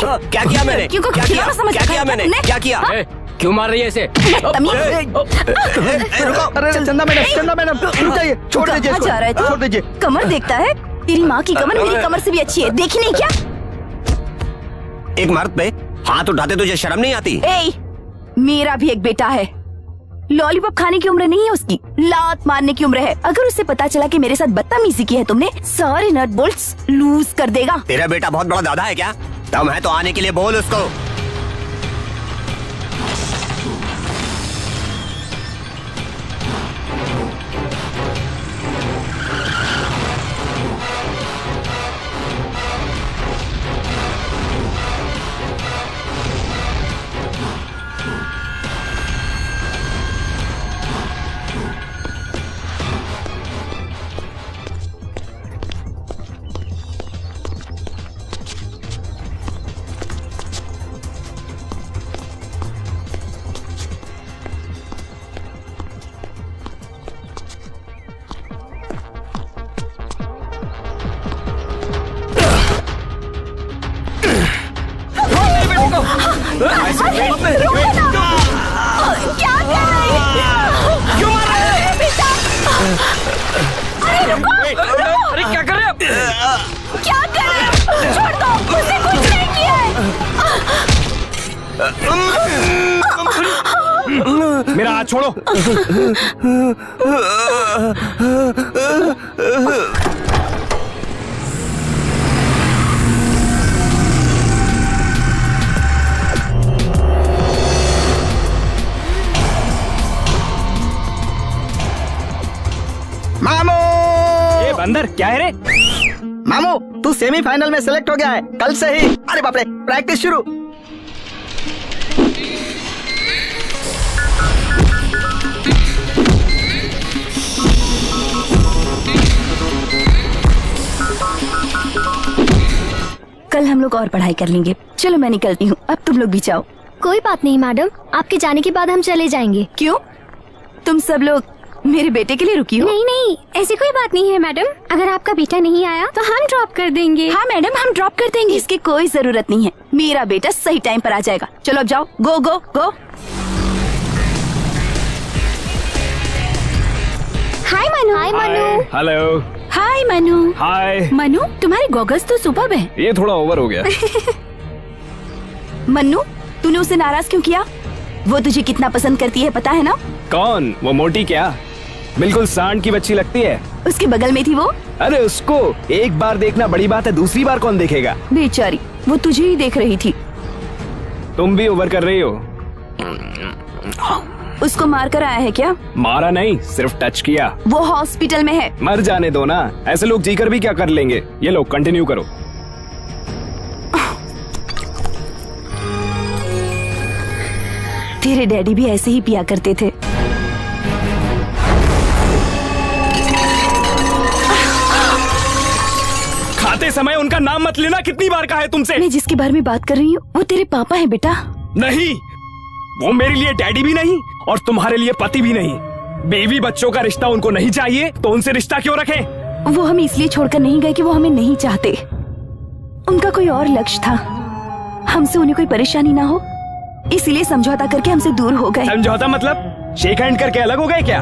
क्या किया मैंने? क्या किया मैंने? क्या किया? क्यों मार रही है इसे? अरे चंदा मैडम रुक जाइए, छोड़ दीजिए, छोड़ दीजिए। कमर देखता है? तेरी माँ की कमर मेरी कमर से भी अच्छी है, देखी नहीं क्या? एक मर्द पे हाथ उठाते तुझे शर्म नहीं आती? मेरा भी एक बेटा है, लॉलीपॉप खाने की उम्र नहीं है उसकी, लात मारने की उम्र है। अगर उसे पता चला कि मेरे साथ बदतमीजी की है तुमने, सारे नट बोल्ट्स लूज कर देगा। तेरा बेटा बहुत बड़ा दादा है क्या? दम है तो आने के लिए बोल उसको। क्या कर रही है? क्यों मार रहे हैं बेटा? अरे रुको! अरे क्या कर रहे हो? क्या कर रहे हो? छोड़ दो, मुझसे कुछ नहीं किया है। मेरा हाथ छोड़ो। मामू! ये बंदर क्या है रे? मामू तू सेमीफाइनल में सेलेक्ट हो गया है कल से ही। अरे बाप रे, प्रैक्टिस शुरू। कल हम लोग और पढ़ाई कर लेंगे। चलो मैं निकलती हूँ, अब तुम लोग भी जाओ। कोई बात नहीं मैडम, आपके जाने के बाद हम चले जाएंगे। क्यों? तुम सब लोग मेरे बेटे के लिए रुकी हो? नहीं नहीं, ऐसी कोई बात नहीं है मैडम। अगर आपका बेटा नहीं आया तो हम ड्रॉप कर देंगे। हाँ मैडम, हम ड्रॉप कर देंगे, इसकी कोई जरूरत नहीं है। मेरा बेटा सही टाइम पर आ जाएगा। चलो अब जाओ, गो गो गो। हाय मनु। हाय मनु। हेलो। हाय मनु। हाय मनु, तुम्हारे गॉगल्स तो सुपर्ब है। ये थोड़ा ओवर हो गया। मन्नू, तूने उसे नाराज क्यों किया? वो तुझे कितना पसंद करती है पता है ना? कौन? वो मोटी क्या बिल्कुल सांड की बच्ची लगती है। उसके बगल में थी वो। अरे उसको एक बार देखना बड़ी बात है, दूसरी बार कौन देखेगा? बेचारी, वो तुझे ही देख रही थी। तुम भी ओवर कर रही हो। उसको मार कर आया है क्या? मारा नहीं, सिर्फ टच किया। वो हॉस्पिटल में है। मर जाने दो ना, ऐसे लोग जीकर भी क्या कर लेंगे। ये लोग कंटिन्यू करो। तेरे डैडी भी ऐसे ही पिया करते थे। खाते समय उनका नाम मत लेना, कितनी बार कहा है तुमसे? मैं जिसके बारे में बात कर रही हूँ वो तेरे पापा है बेटा। नहीं, वो मेरे लिए डैडी भी नहीं और तुम्हारे लिए पति भी नहीं। बीवी बच्चों का रिश्ता उनको नहीं चाहिए तो उनसे रिश्ता क्यों रखें? वो हमें इसलिए छोड़कर नहीं गए कि वो हमें नहीं चाहते। उनका कोई और लक्ष्य था, हमसे उन्हें कोई परेशानी ना हो, इसलिए समझौता करके हमसे दूर हो गए। समझौता मतलब शेक हैंड करके अलग हो गए क्या?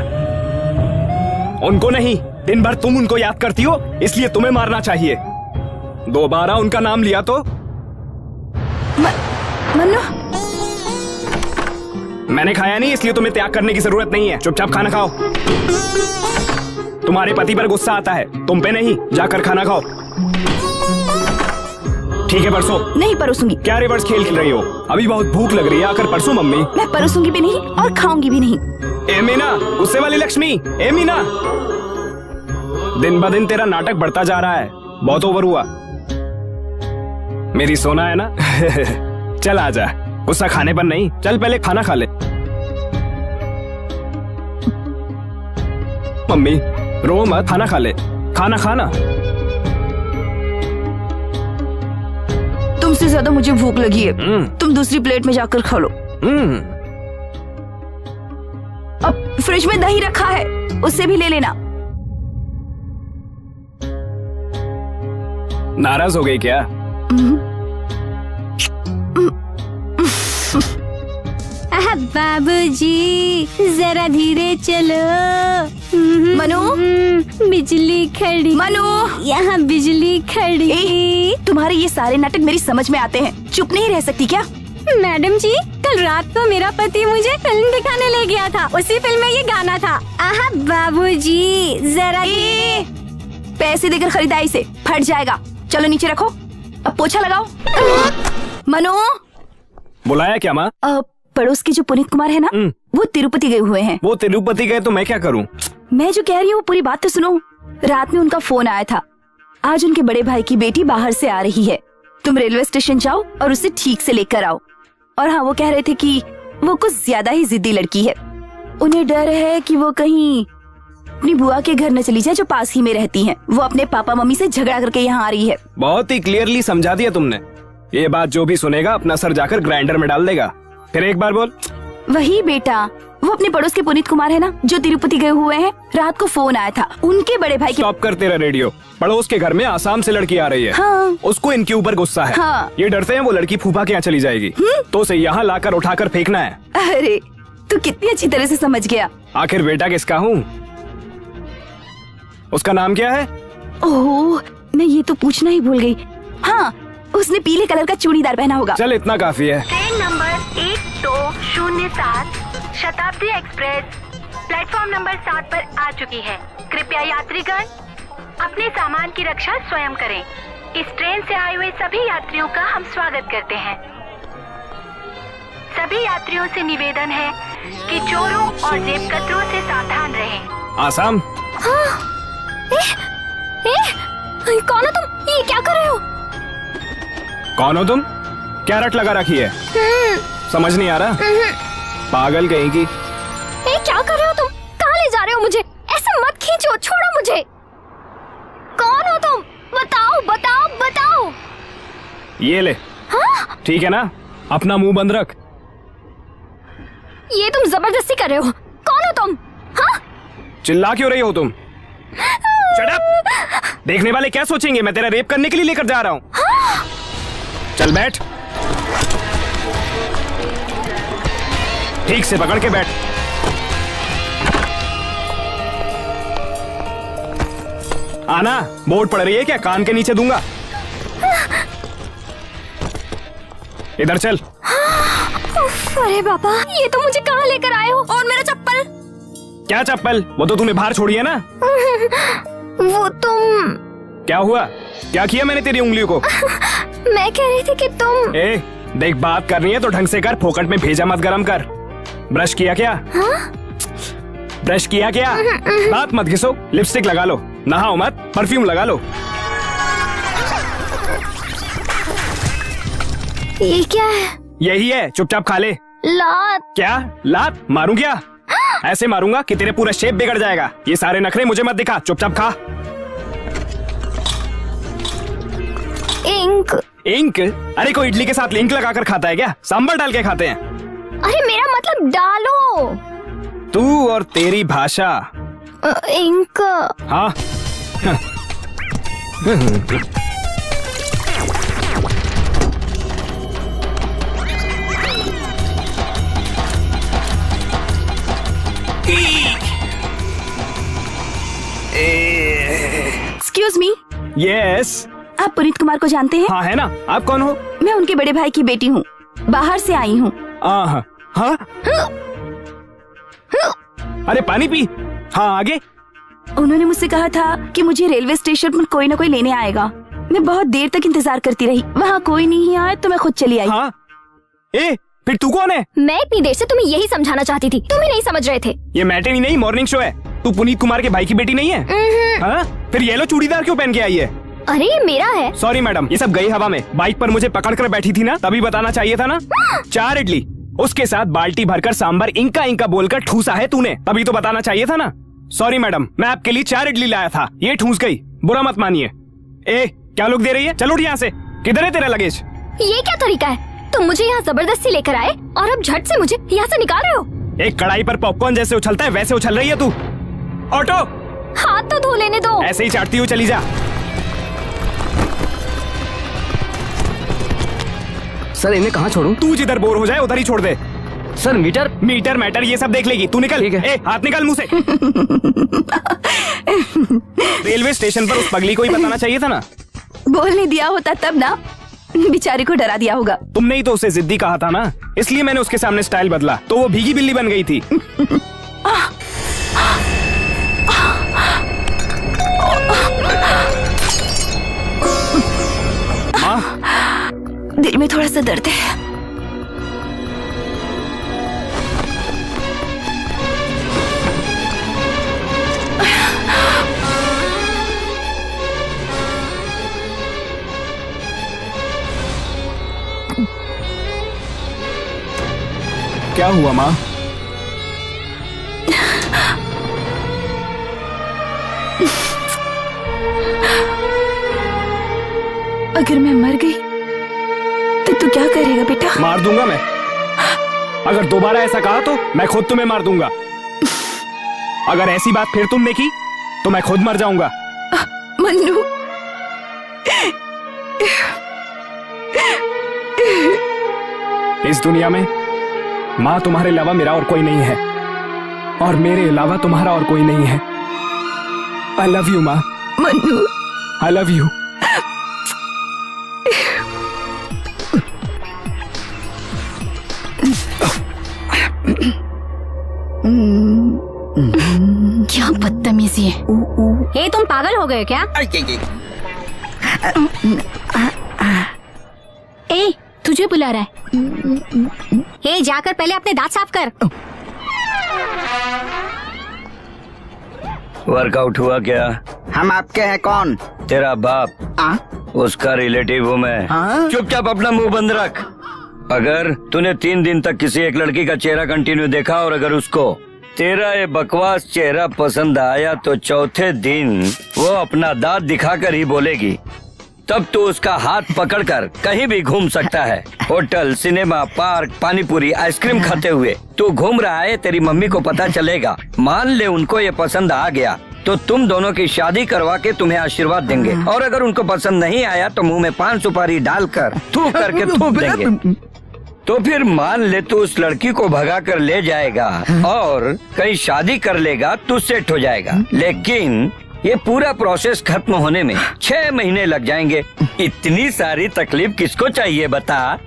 उनको नहीं, दिन भर तुम उनको याद करती हो, इसलिए तुम्हें मारना चाहिए। दोबारा उनका नाम लिया तो मन्नू, मैंने खाया नहीं इसलिए तुम्हें त्याग करने की जरूरत नहीं है। चुपचाप खाना खाओ। तुम्हारे पति पर गुस्सा आता है, तुम पे नहीं। जाकर खाना खाओ। ठीक है, परसों। नहीं परोसूंगी। क्या रिवर्स खेल रही हो? अभी बहुत भूख लग रही है, आकर परसों मम्मी। मैं परोसूंगी भी नहीं और खाऊंगी भी नहीं। ए मीना, गुस्से वाली लक्ष्मी। ए मीना, दिन ब दिन तेरा नाटक बढ़ता जा रहा है, बहुत ओवर हुआ। मेरी सोना है ना। चल आजा, गुस्सा खाने पर नहीं, चल पहले खाना खा ले। मम्मी रो मत, खाना खा ले। खाना खाना। तुमसे ज्यादा मुझे भूख लगी है, तुम दूसरी प्लेट में जाकर खा लो। अब फ्रिज में दही रखा है, उससे भी ले लेना। नाराज हो गई क्या? बाबूजी जरा धीरे चलो। मनु? बिजली खड़ी। मनु? यहाँ बिजली खड़ी। तुम्हारे ये सारे नाटक मेरी समझ में आते हैं, चुप नहीं रह सकती क्या? मैडम जी, कल रात को मेरा पति मुझे फिल्म दिखाने ले गया था, उसी फिल्म में ये गाना था। आहा बाबूजी जरा। पैसे देकर खरीदा इसे, फट जाएगा। चलो नीचे रखो, अब पोछा लगाओ। मनु? बुलाया क्या माँ? पड़ोस के जो पुनीत कुमार है ना, वो तिरुपति गए हुए हैं। वो तिरुपति गए तो मैं क्या करूँ? मैं जो कह रही हूँ वो पूरी बात तो सुनो। रात में उनका फोन आया था, आज उनके बड़े भाई की बेटी बाहर से आ रही है, तुम रेलवे स्टेशन जाओ और उसे ठीक से लेकर आओ। और हाँ, वो कह रहे थे कि वो कुछ ज्यादा ही जिद्दी लड़की है, उन्हें डर है कि वो कहीं अपनी बुआ के घर न चली जाए जो पास ही में रहती हैं। वो अपने पापा मम्मी से झगड़ा करके यहाँ आ रही है। बहुत ही क्लियरली समझा दिया तुमने। ये बात जो भी सुनेगा अपना सर जाकर ग्राइंडर में डाल देगा। फिर एक बार बोल। वही बेटा, वो अपने पड़ोस के पुनीत कुमार है ना, जो तिरुपति गए हुए हैं। रात को फोन आया था, उनके बड़े भाई के। स्टॉप कर तेरा रेडियो। पड़ोस के घर में आसाम से लड़की आ रही है। हाँ। उसको इनके ऊपर गुस्सा है। हाँ। ये डरते हैं वो लड़की फूफा के यहाँ चली जाएगी, तो उसे यहाँ लाकर उठाकर फेंकना है। अरे तू कितनी अच्छी तरह से समझ गया। आखिर बेटा किसका हूँ? उसका नाम क्या है? ओह, मैं ये तो पूछना ही भूल गई। हाँ, उसने पीले कलर का चूड़ीदार पहना होगा। चल इतना काफी है। ट्रेन नंबर 1207 शताब्दी एक्सप्रेस प्लेटफॉर्म नंबर 7 पर आ चुकी है। कृपया यात्रीगण अपने सामान की रक्षा स्वयं करें। इस ट्रेन से आए हुए सभी यात्रियों का हम स्वागत करते हैं। सभी यात्रियों से निवेदन है कि चोरों और जेबकतरों से सावधान रहें। आसाम? कौन हो तुम? ये क्या कर रहे हो? कौन हो तुम? क्या रट लगा रखी है? समझ नहीं आ रहा? पागल कहीं की। क्या कर रहे हो तुम? कहाँ ले जा रहे हो मुझे? ऐसे मत खींचो, छोड़ो मुझे। कौन हो तुम? बताओ बताओ बताओ। ये ले। हाँ? ठीक है ना, अपना मुंह बंद रख। ये तुम जबरदस्ती कर रहे हो। कौन हो तुम? हाँ? चिल्ला क्यों रही हो तुम? Shut up! देखने वाले क्या सोचेंगे मैं तेरा रेप करने के लिए लेकर जा रहा हूँ। हाँ? चल बैठ, ठीक से पकड़ के बैठ। आना, बोर्ड पड़ रही है क्या? कान के नीचे दूंगा। इधर चल। अरे बाबा, ये तो मुझे कहाँ लेकर आए हो? और मेरा चप्पल? क्या चप्पल? वो तो तूने बाहर छोड़ी है ना। वो तुम। क्या हुआ? क्या किया मैंने तेरी उंगलियों को? मैं कह रही थी कि तुम। देख, बात करनी है तो ढंग से कर, फोकट में भेजा मत गरम कर। ब्रश किया क्या? हाँ? ब्रश किया क्या? दांत मत घिसो, लिपस्टिक लगा लो, नहाओ मत, परफ्यूम लगा लो। ये क्या है? यही है, चुपचाप खा ले। लात। क्या लात? मारूं क्या? ऐसे मारूंगा कि तेरे पूरा शेप बिगड़ जाएगा। ये सारे नखरे मुझे मत दिखा, चुपचाप खा। इंक। इंक? अरे कोई इडली के साथ इंक लगाकर खाता है क्या? सांभर डाल के खाते हैं। अरे मेरा मतलब डालो। तू और तेरी भाषा। इंक। हाँ। Excuse me. यस। आप पुनीत कुमार को जानते हैं? हाँ है ना। आप कौन हो? मैं उनके बड़े भाई की बेटी हूँ, बाहर से आई हूँ। हाँ। अरे पानी पी। हाँ आगे। उन्होंने मुझसे कहा था कि मुझे रेलवे स्टेशन पर कोई न कोई लेने आएगा। मैं बहुत देर तक इंतजार करती रही, वहाँ कोई नहीं आया तो मैं खुद चली आई। हाँ? फिर तू कौन है? मैं इतनी देर से तुम्हें यही समझाना चाहती थी, तुम ही नहीं समझ रहे थे। ये मैटिनी नहीं, मॉर्निंग शो है। तू पुनीत कुमार के भाई की बेटी नहीं है? हाँ? फिर येलो चूड़ीदार क्यों पहन के आई है? अरे ये मेरा है। सॉरी मैडम, ये सब गई हवा में। बाइक पर मुझे पकड़ कर बैठी थी ना, तभी बताना चाहिए था ना। 4 इडली, उसके साथ बाल्टी भरकर सांभर इंका इंका बोलकर ठूसा है तूने, तभी तो बताना चाहिए था ना। सॉरी मैडम, मैं आपके लिए 4 इडली लाया था, ये ठूस गई, बुरा मत मानिए। क्या लुक दे रही है? चलो उठ यहाँ से। किधर है तेरा लगेज? ये क्या तरीका है? तुम मुझे यहाँ जबरदस्ती लेकर आए और अब झट से मुझे यहाँ से निकाल रहे हो। एक कढ़ाई पर पॉपकॉर्न जैसे उछलता है वैसे उछल रही है तू। ऑटो, हाथ तो धो लेने दो। ऐसे ही चाटती हुई चली जा। सर इन्हें कहाँ छोड़ूं? तू जिधर बोर हो जाए उधर ही छोड़ दे। सर मीटर मीटर मैटर ये सब देख लेगी, तू निकल। ठीक है। ए, हाथ निकाल मुंह से। रेलवे स्टेशन पर उस पगली को ही बताना चाहिए था ना। बोलने दिया होता तब ना, बेचारी को डरा दिया होगा। तुमने ही तो उसे जिद्दी कहा था ना, इसलिए मैंने उसके सामने स्टाइल बदला, तो वो भीगी बिल्ली बन गई थी। दिल में थोड़ा सा दर्द है। क्या हुआ माँ? अगर मैं मर गई तो तू क्या करेगा बेटा? मार दूंगा मैं। अगर दोबारा ऐसा कहा तो मैं खुद तुम्हें मार दूंगा। अगर ऐसी बात फिर तुमने की तो मैं खुद मर जाऊंगा। मन्नू, इस दुनिया में माँ तुम्हारे अलावा मेरा और कोई नहीं है, और मेरे अलावा तुम्हारा और कोई नहीं है। आई लव यू माँ। Mannu, I love you. क्या बदतमीजी है। ए, तुम पागल हो गए क्या? ए, तुझे बुला रहा है। ए, जाकर पहले अपने दांत साफ कर। वर्कआउट हुआ क्या? हम आपके हैं कौन? तेरा बाप। उसका रिलेटिव हूँ मैं। चुपचाप अपना मुंह बंद रख। अगर तूने 3 दिन तक किसी एक लड़की का चेहरा कंटिन्यू देखा और अगर उसको तेरा ये बकवास चेहरा पसंद आया तो चौथे दिन वो अपना दांत दिखाकर ही बोलेगी। तब तू उसका हाथ पकड़कर कहीं भी घूम सकता है। Hotel, cinema, park, panipuri, ice cream खाते हुए तू घूम रहा है। तेरी मम्मी को पता चलेगा। मान ले उनको ये पसंद आ गया तो तुम दोनों की शादी करवा के तुम्हें आशीर्वाद देंगे, और अगर उनको पसंद नहीं आया तो मुंह में 5 सुपारी डालकर थूक करके थूक देंगे। तो फिर मान ले तू उस लड़की को भगा कर ले जाएगा और कहीं शादी कर लेगा, तू सेट हो जाएगा। लेकिन ये पूरा प्रोसेस खत्म होने में 6 महीने लग जाएंगे। इतनी सारी तकलीफ किसको चाहिए बता?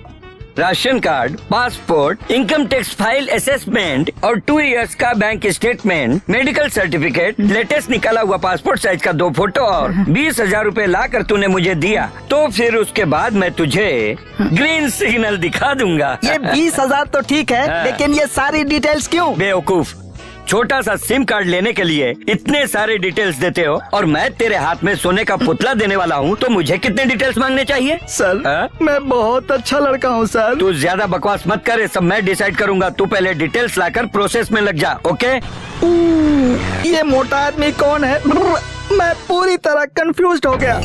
Ration card, passport, income tax file assessment और 2 इयर्स का bank statement, medical certificate, latest निकाला हुआ पासपोर्ट साइज का 2 फोटो और 20,000 रूपए ला कर तूने मुझे दिया, तो फिर उसके बाद मैं तुझे ग्रीन सिग्नल दिखा दूंगा। ये 20,000 तो ठीक है, लेकिन ये सारी डिटेल्स क्यों? बेवकूफ, छोटा सा सिम कार्ड लेने के लिए इतने सारे डिटेल्स देते हो, और मैं तेरे हाथ में सोने का पुतला देने वाला हूँ, तो मुझे कितने डिटेल्स मांगने चाहिए? सर, मैं बहुत अच्छा लड़का हूँ सर। तू ज्यादा बकवास मत कर, सब मैं डिसाइड करूंगा। तू पहले डिटेल्स लाकर प्रोसेस में लग जा, ओके? ये मोटा आदमी कौन है? मैं पूरी तरह कंफ्यूज्ड हो गया।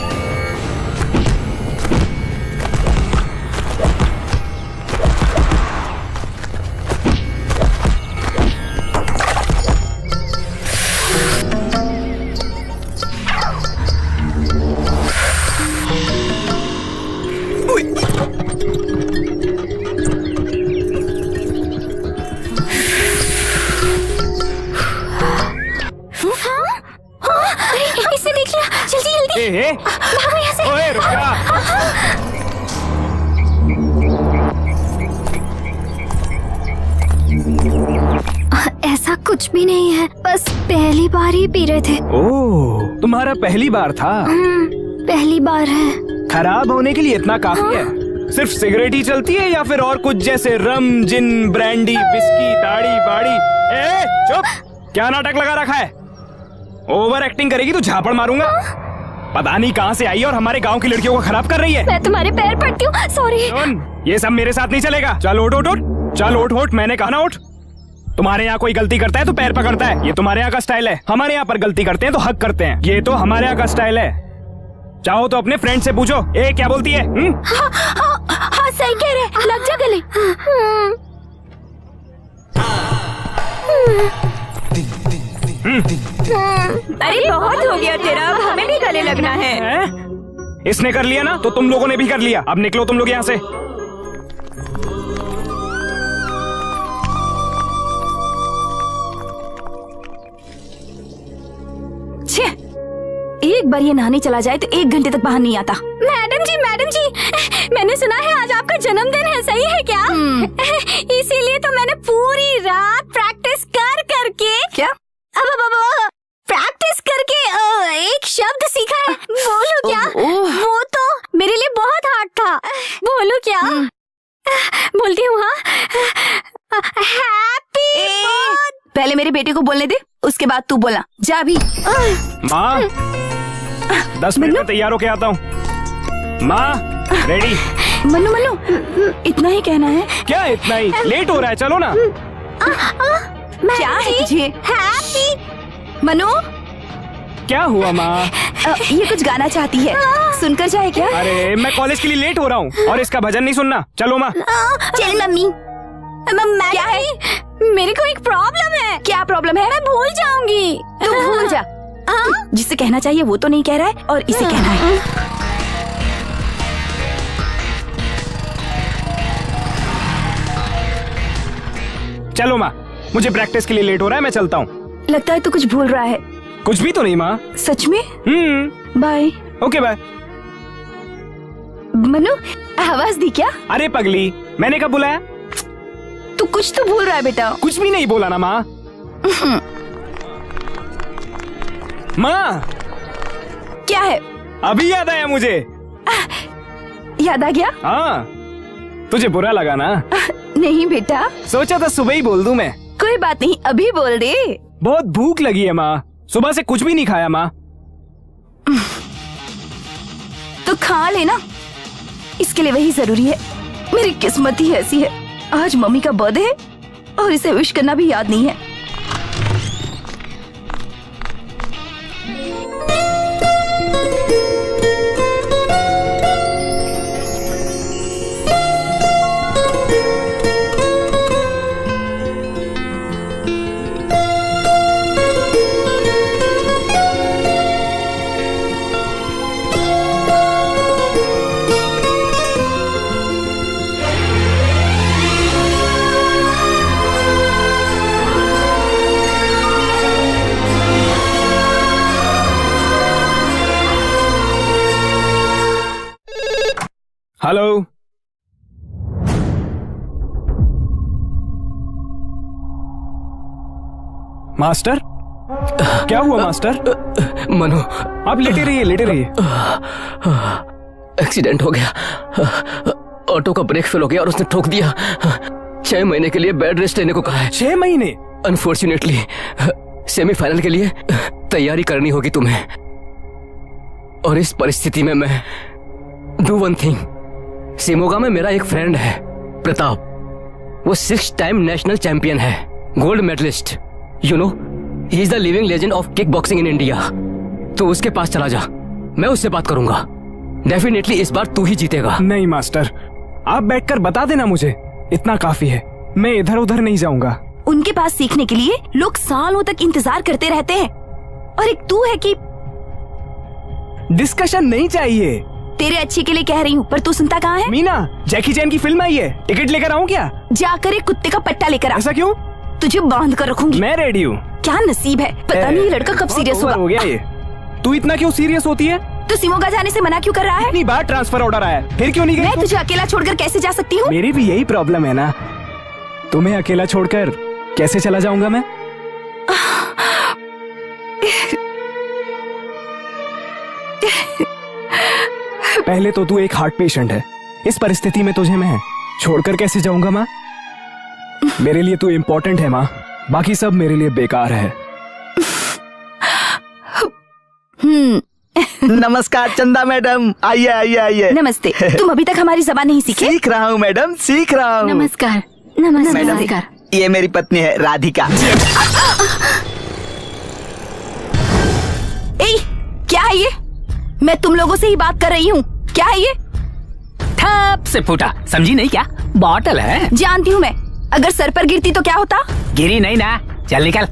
इसे देख लिया, जल्दी जल्दी भागो यहाँ से। ओए रुक जा। ऐसा कुछ भी नहीं है, बस पहली बार ही पी रहे थे। ओह, तुम्हारा पहली बार था? पहली बार है। खराब होने के लिए इतना काफी है? सिर्फ सिगरेट ही चलती है या फिर और कुछ, जैसे रम, जिन, ब्रांडी, विस्की, दाढ़ी बाड़ी? ए, चुप! क्या नाटक लगा रखा है? ओवर एक्टिंग करेगी तो झापड़ मारूंगा। पता नहीं कहाँ से आई और हमारे गांव की लड़कियों को खराब कर रही है। मैं तुम्हारे पैर पड़ती हूँ, सॉरी। ये सब मेरे साथ नहीं चलेगा। चल उठ उठ उठ, चल उठ उठ, मैंने कहा ना उठ। तुम्हारे यहाँ कोई गलती करता है तो पैर पकड़ता है, ये तुम्हारे यहाँ का स्टाइल है। हमारे यहाँ पर गलती करते हैं तो हक करते हैं, ये तो हमारे यहाँ का स्टाइल है। चाहो तो अपने फ्रेंड से पूछो। ए, क्या बोलती है? हाँ, सही कह रहे, लग जा गले। अरे बहुत हो गया तेरा, अब हमें भी गले लगना है। इसने कर लिया ना तो तुम लोगों ने भी कर लिया। अब निकलो तुम लोग यहाँ से। एक बार ये नहाने चला जाए तो 1 घंटे तक बाहर नहीं आता। मैडम जी, मैंने सुना है आज आपका जन्मदिन है, सही है क्या? इसीलिए तो मैंने पूरी रात प्रैक्टिस कर करके क्या? अब प्रैक्टिस करके एक शब्द सीखा है। बोलूं क्या? वो तो मेरे लिए बहुत हार्ड था। बोलूं क्या? बोलती हूँ हाँ। हैप्पी। पहले मेरे बेटे को बोलने दे, उसके बाद तू बोला। जा अभी। माँ 10 मिनट में तैयार होके आता हूँ। माँ रेडी। मन्नू इतना ही कहना है? क्या इतना ही? लेट हो रहा है, चलो ना। क्या है तुझे? हैप्पी। मनु, क्या हुआ माँ? ये कुछ गाना चाहती है, सुनकर जाए क्या? अरे मैं कॉलेज के लिए लेट हो रहा हूँ और इसका भजन नहीं सुनना। चलो माँ। चल मम्मी। क्या है? मेरे को एक प्रॉब्लम है। क्या प्रॉब्लम है? मैं भूल जाऊंगी। तू भूल जा। जिसे कहना चाहिए वो तो नहीं कह रहा है और इसे कहना है। चलो माँ, मुझे प्रैक्टिस के लिए लेट हो रहा है, मैं चलता हूँ। लगता है तू कुछ भूल रहा है। कुछ भी तो नहीं माँ। सच में? बाय। Okay bye. मनु, आवाज दी क्या? अरे पगली, मैंने कब बुलाया? तू कुछ तो भूल रहा है बेटा। कुछ भी नहीं बोला ना माँ। माँ क्या है? अभी याद आया मुझे। याद आ गया? हाँ, तुझे बुरा लगा ना? नहीं बेटा, सोचा था सुबह ही बोल दूं मैं। कोई बात नहीं, अभी बोल दे। बहुत भूख लगी है माँ, सुबह से कुछ भी नहीं खाया माँ। तो खा लेना, इसके लिए वही जरूरी है। मेरी किस्मत ही ऐसी है, आज मम्मी का बर्थडे है और इसे विश करना भी याद नहीं है। हेलो। मास्टर, क्या हुआ मास्टर? मनु, आप लेटे रहिए, लेटे रहिए। एक्सीडेंट हो गया। ऑटो का ब्रेक फेल हो गया और उसने ठोक दिया। 6 महीने के लिए बेड रेस्ट लेने को कहा है। 6 महीने? अनफॉर्चुनेटली सेमीफाइनल के लिए तैयारी करनी होगी तुम्हें। और इस परिस्थिति में मैं डू वन थिंग। शिमोगा में मेरा एक फ्रेंड है प्रताप, वो 6 टाइम नेशनल चैंपियन है, gold medallist. You know, he is the living legend of kick boxing in India. तो उसके पास चला जा, मैं उससे बात करूंगा। डेफिनेटली इस बार तू ही जीतेगा। नहीं मास्टर, आप बैठकर बता देना मुझे, इतना काफी है। मैं इधर उधर नहीं जाऊंगा। उनके पास सीखने के लिए लोग सालों तक इंतजार करते रहते हैं और एक तू है कि डिस्कशन नहीं चाहिए। तेरे अच्छे के लिए कह रही हूँ, पर तू सुनता कहाँ है? मीना, जैकी चैन की फिल्म आई है, टिकट लेकर आऊँ क्या? जाकर एक कुत्ते का पट्टा लेकर आ। ऐसा क्यों? तुझे बांध कर रखूंगी। मैं रेडी हूँ। क्या नसीब है, पता नहीं ये लड़का कब सीरियस होगा। हो गया ये। तू इतना क्यों सीरियस होती है? तो शिमोगा जाने से मना क्यों कर रहा है? इतनी बार ट्रांसफर ऑर्डर आया, फिर क्यों नहीं गई? मैं तुझे अकेला छोड़कर कैसे जा सकती हूँ? मेरी भी यही प्रॉब्लम है ना, तुम्हें अकेला छोड़कर कैसे चला जाऊंगा मैं? पहले तो तू एक हार्ट पेशेंट है, इस परिस्थिति में तुझे मैं छोड़कर कैसे जाऊंगा माँ? मेरे लिए तू इम्पोर्टेंट है माँ, बाकी सब मेरे लिए बेकार है। नमस्कार चंदा मैडम, आइए आइए आइए। नमस्ते। तुम अभी तक हमारी जबान नहीं सीखे? सीख रहा हूँ मैडम, सीख रहा हूँ। नमस्कार। मैडम, ये मेरी पत्नी है राधिका। ए, क्या है ये? मैं तुम लोगों से ही बात कर रही हूँ। क्या है ये? ठप से फूटा, समझी नहीं क्या? बॉटल है। जानती हूँ मैं, अगर सर पर गिरती तो क्या होता? गिरी नहीं ना, चल निकल।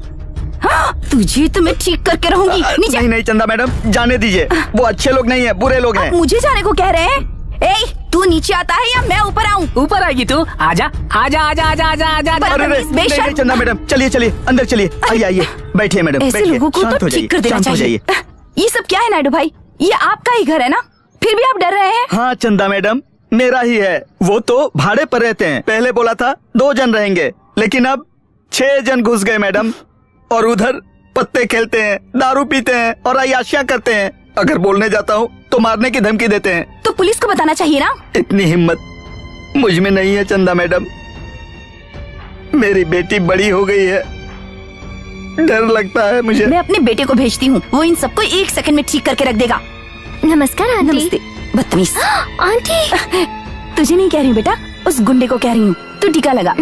हाँ, तुझे तो मैं ठीक करके रहूंगी। नीचे। नहीं चंदा मैडम, जाने दीजिए, वो अच्छे लोग नहीं है, बुरे लोग हैं। मुझे जाने को कह रहे हैं? ए, तू नीचे आता है या मैं ऊपर आऊँ? ऊपर आएगी तू, आजा आजा आजा आजा आजा आजा आजा। अरे नहीं चंदा मैडम, चलिए चलिए अंदर चलिए। आइए आइए, बैठिए मैडम, ऐसे बैठिए, लोगों को शांत तो हो ठीक कर जाइए, देना शांत हो चाहिए। जाइए। ये सब क्या है नायडू भाई? ये आपका ही घर है ना, फिर भी आप डर रहे हैं? हाँ चंदा मैडम, मेरा ही है। वो तो भाड़े पर रहते हैं। पहले बोला था 2 जन रहेंगे, लेकिन अब 6 जन घुस गए मैडम। और उधर पत्ते खेलते हैं, दारू पीते हैं और अय्याशियां करते हैं। अगर बोलने जाता हूँ तो मारने की धमकी देते हैं। तो पुलिस को बताना चाहिए ना। इतनी हिम्मत मुझ में नहीं है चंदा मैडम। मेरी बेटी बड़ी हो गई है, डर लगता है मुझे। मैं अपने बेटे को भेजती हूँ, वो इन सबको 1 सेकंड में ठीक करके रख देगा। नमस्कार आंटी। नमस्ते बदतमीज। आंटी तुझे नहीं कह रही हूँ बेटा, उस गुंडे को कह रही हूँ। तू टीका लगा।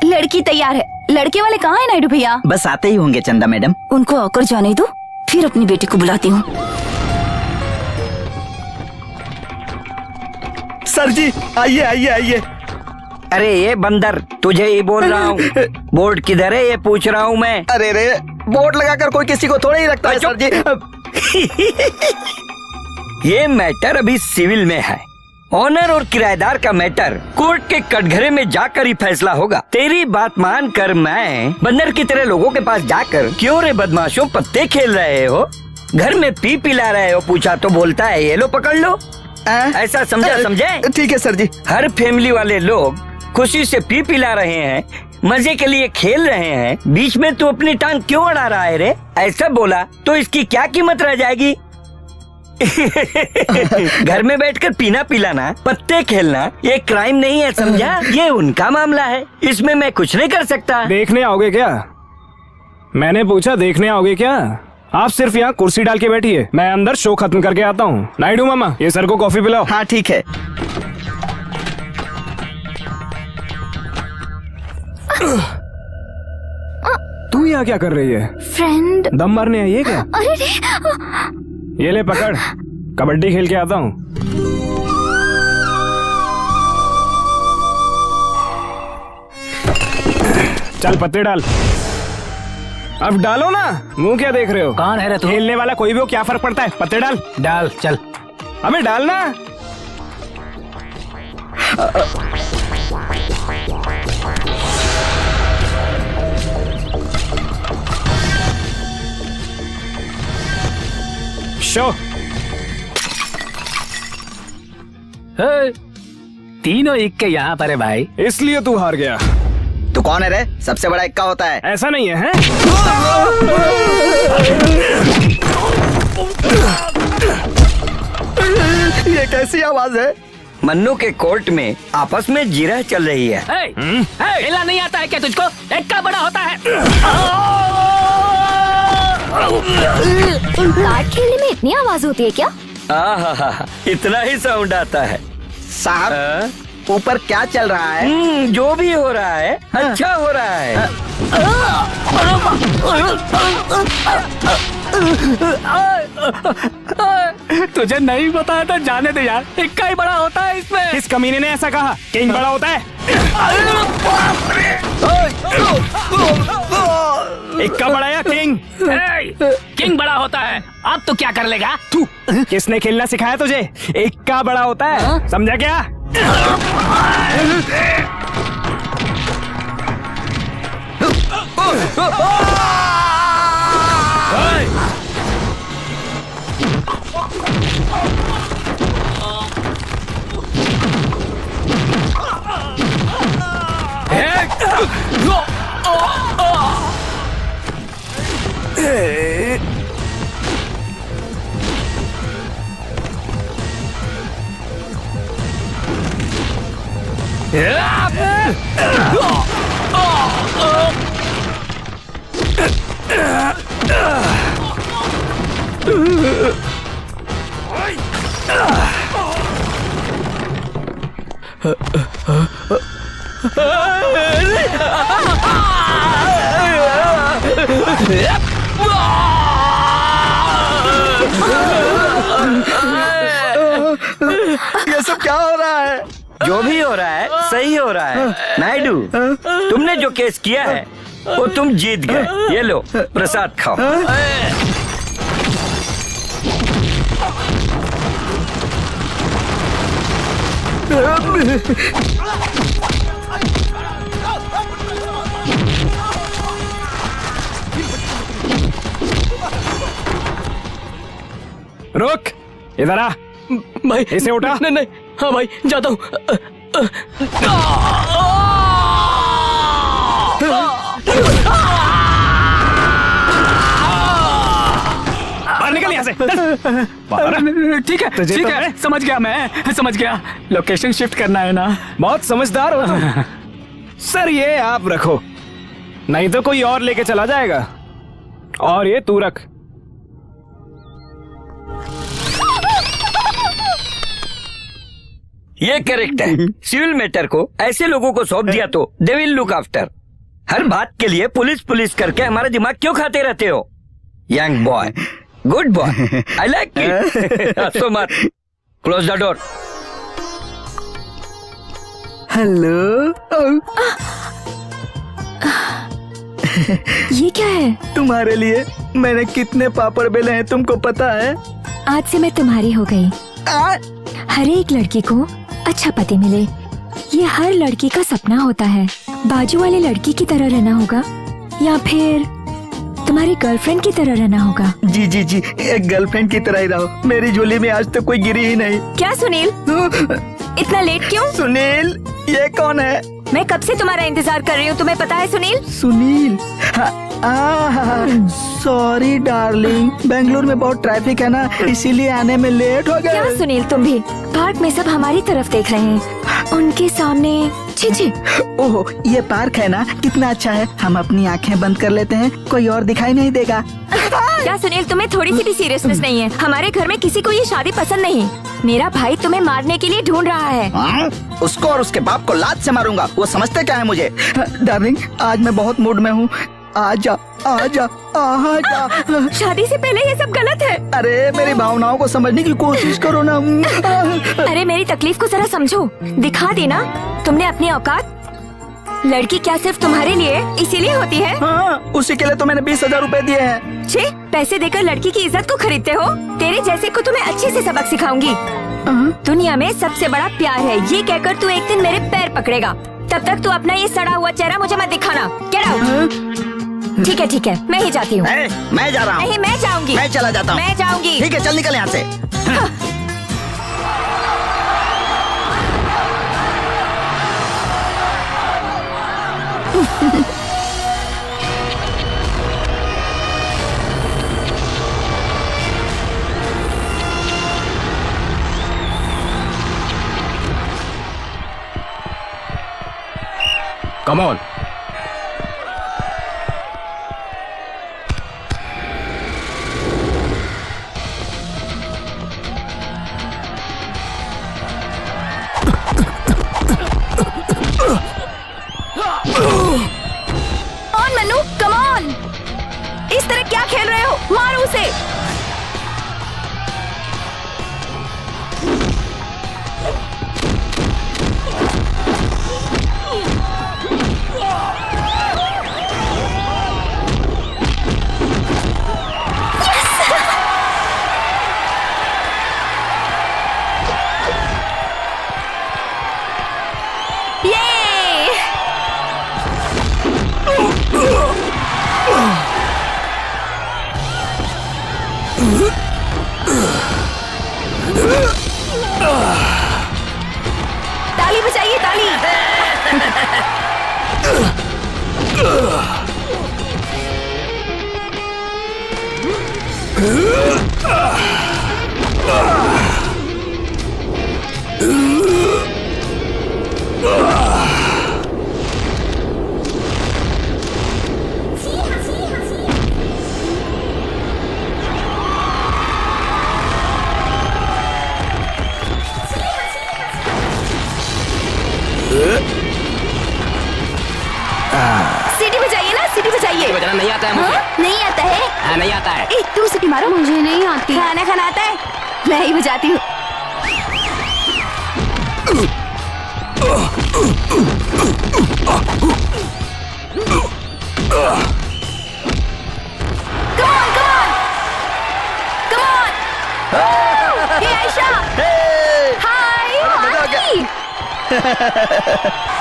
लड़की तैयार है। लड़के वाले कहाँ है नायडू भैया? बस आते ही होंगे चंदा मैडम। उनको आकर जाने दो, फिर अपनी बेटी को बुलाती हूँ। सर जी आइए आइए आइए। अरे ये बंदर, तुझे ही बोल रहा हूँ। बोर्ड किधर है ये पूछ रहा हूँ मैं। अरे रे, बोर्ड लगाकर कोई किसी को थोड़ा ही रखता है सर जी। ये मैटर अभी सिविल में है। ऑनर और किराएदार का मैटर कोर्ट के कटघरे में जाकर ही फैसला होगा। तेरी बात मानकर मैं बंदर की तरह लोगों के पास जाकर, क्यों रे बदमाशों पत्ते खेल रहे हो, घर में पी पिला रहे हो, पूछा तो बोलता है ये लो पकड़ लो। ऐसा समझे? ठीक है सर जी। हर फैमिली वाले लोग खुशी से पी पिला रहे हैं, मजे के लिए खेल रहे हैं, बीच में तू अपनी टांग क्यों अड़ा रहा है रे? ऐसा बोला तो इसकी क्या कीमत रह जाएगी? घर में बैठकर पीना पिलाना, पत्ते खेलना ये क्राइम नहीं है, समझा? ये उनका मामला है, इसमें मैं कुछ नहीं कर सकता। देखने आओगे क्या? मैंने पूछा देखने आओगे क्या? आप सिर्फ यहाँ कुर्सी डाल के बैठिए, मैं अंदर शो खत्म करके आता हूँ। नायडू मामा, ये सर को कॉफी पिलाओ। हाँ ठीक है। तू यहाँ क्या कर रही है? फ्रेंड। दम मारने आई है क्या? अरे रे, ये ले पकड़, कबड्डी खेल के आता हूँ। चल पत्ते डाल। अब डालो ना, मुंह क्या देख रहे हो? कौन है रे तू? खेलने वाला कोई भी हो, क्या फर्क पड़ता है? पत्ते डाल। डाल चल। अबे डालना। शो। तीनों इक्के यहाँ पर है भाई। इसलिए तू हार गया। तू कौन है रे? सबसे बड़ा इक्का होता है। ऐसा नहीं है, हैं? ये कैसी आवाज है? मन्नू के कोर्ट में आपस में जिरह चल रही है। खेलना नहीं आता है क्या तुझको? इक्का बड़ा होता है। कार्ड खेलने में इतनी आवाज होती है क्या? आहा, इतना ही साउंड आता है। साहब ऊपर क्या चल रहा है? जो भी हो रहा है अच्छा हो रहा है। तुझे नहीं बताया था, जाने दे यार। इक्का ही बड़ा होता है इसमें। इस कमीने ने ऐसा कहा, किंग बड़ा होता है। इक्का बड़ा या किंग? किंग बड़ा होता है। अब तो क्या कर लेगा तू? किसने खेलना सिखाया तुझे? इक्का बड़ा होता है, समझा क्या? ये सब क्या हो रहा है? जो भी हो रहा है सही हो रहा है। नायडू, तुमने जो केस किया है वो तुम जीत गए। ये लो प्रसाद खाओ। रुक, इधर आ। भाई इसे उठा। नहीं नहीं, हाँ भाई जाता हूँ। बाहर निकल यहाँ से। ठीक है तुझे ठीक तो है, समझ गया, मैं समझ गया। लोकेशन शिफ्ट करना है ना। बहुत समझदार हो तुम। सर ये आप रखो, नहीं तो कोई और लेके चला जाएगा। और ये तू रख। ये करेक्ट है। सिविल मैटर को ऐसे लोगों को सौंप दिया तो दे विल लुक आफ्टर। हर बात के लिए पुलिस पुलिस करके हमारा दिमाग क्यों खाते रहते हो? Young boy, good boy, I like it. हंसो मत, क्लोज द डोर। हेलो। ये क्या है? तुम्हारे लिए मैंने कितने पापड़ बेले हैं तुमको पता है? आज से मैं तुम्हारी हो गई। हर एक लड़की को अच्छा पति मिले, ये हर लड़की का सपना होता है। बाजू वाले लड़की की तरह रहना होगा या फिर तुम्हारी गर्लफ्रेंड की तरह रहना होगा? जी जी जी, एक गर्लफ्रेंड की तरह ही रहो। मेरी झोली में आज तक कोई गिरी ही नहीं। क्या सुनील, इतना लेट क्यों? सुनील, ये कौन है? मैं कब से तुम्हारा इंतजार कर रही हूँ, तुम्हें पता है सुनील? सुनील, सॉरी डार्लिंग, बेंगलुरु में बहुत ट्रैफिक है ना, इसीलिए आने में लेट हो गया। क्या सुनील, तुम भी पार्क में सब हमारी तरफ देख रहे हैं, उनके सामने छी। ओह, ये पार्क है ना, कितना अच्छा है। हम अपनी आंखें बंद कर लेते हैं, कोई और दिखाई नहीं देगा। क्या सुनील, तुम्हें थोड़ी सी भी सीरियसनेस नहीं है? हमारे घर में किसी को ये शादी पसंद नहीं। मेरा भाई तुम्हें मारने के लिए ढूंढ रहा है। उसको और उसके बाप को लात से मारूंगा। वो समझते क्या है मुझे? डार्लिंग, आज मैं बहुत मूड में हूँ। आजा आजा आजा। शादी से पहले ये सब गलत है। अरे मेरी भावनाओं को समझने की कोशिश करो ना। अरे मेरी तकलीफ को जरा समझो, दिखा देना तुमने अपनी औकात। लड़की क्या सिर्फ तुम्हारे लिए इसीलिए होती है? हाँ, उसी के लिए तो मैंने 20,000 रुपए दिए हैं। छे, पैसे देकर लड़की की इज्जत को खरीदते हो? तेरे जैसे को तुम्हें अच्छे से सबक सिखाऊंगी। दुनिया में सबसे बड़ा प्यार है, ये कहकर तू एक दिन मेरे पैर पकड़ेगा। तब तक तू अपना ये सड़ा हुआ चेहरा मुझे मत दिखाना। Get out. ठीक है, मैं ही जाती हूँ। मैं जा रहा हूँ। नहीं, मैं जाऊंगी। मैं चला जाता हूँ। मैं जाऊंगी। ठीक है, चल निकल यहाँ से। Come on. Mannu, come on. इस तरह क्या खेल रहे हो? मारो उसे। ताली बजाइए, ताली। सीटी बजाइए ना, सीटी बजाइए। बजाना नहीं आता है मुझे। हाँ? नहीं आता है? हाँ, नहीं आता है। ए, तुम सीटी मारो। मुझे नहीं आती। खाना खाना आता है? मैं ही बजाती हूँ। Come on! Hey आयशा! हाय!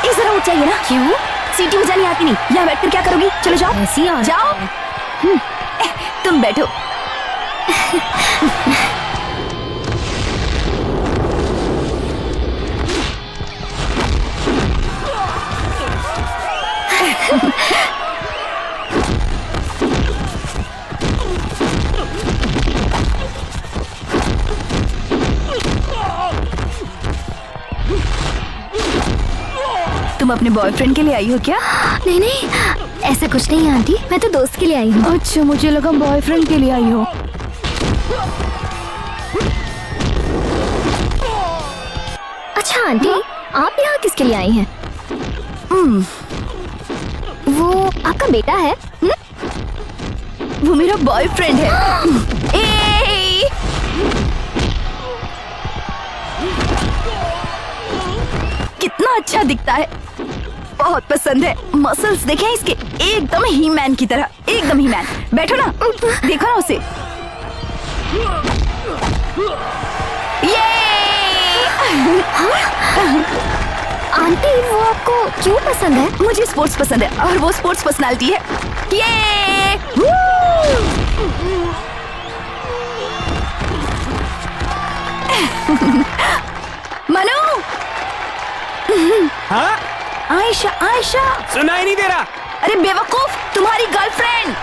इस तरह उठ जाइए ना। क्यों? सीटी बजानी आती नहीं, यहाँ बैठकर क्या करोगी? चलो जाओ। ऐसी जाओ। तुम बैठो। तुम अपने बॉयफ्रेंड के लिए आई हो क्या? नहीं नहीं, ऐसा कुछ नहीं आंटी, मैं तो दोस्त के लिए आई हूँ। अच्छा, मुझे लगा बॉयफ्रेंड के लिए आई हो। अच्छा आंटी, आप यहाँ किसके लिए आई हैं? वो आपका बेटा है? वो मेरा बॉयफ्रेंड है। ए! कितना अच्छा दिखता है, बहुत पसंद है। मसल्स देखे हैं इसके, एकदम ही मैन की तरह, एकदम ही मैन। बैठो ना, देखो ना उसे। ये! आंटी वो आपको क्यों पसंद है? मुझे स्पोर्ट्स पसंद है और वो स्पोर्ट्स पर्सनालिटी है। ये! मनु! हाँ? आयशा, आयशा! सुनाई नहीं दे रहा? अरे बेवकूफ, तुम्हारी गर्लफ्रेंड।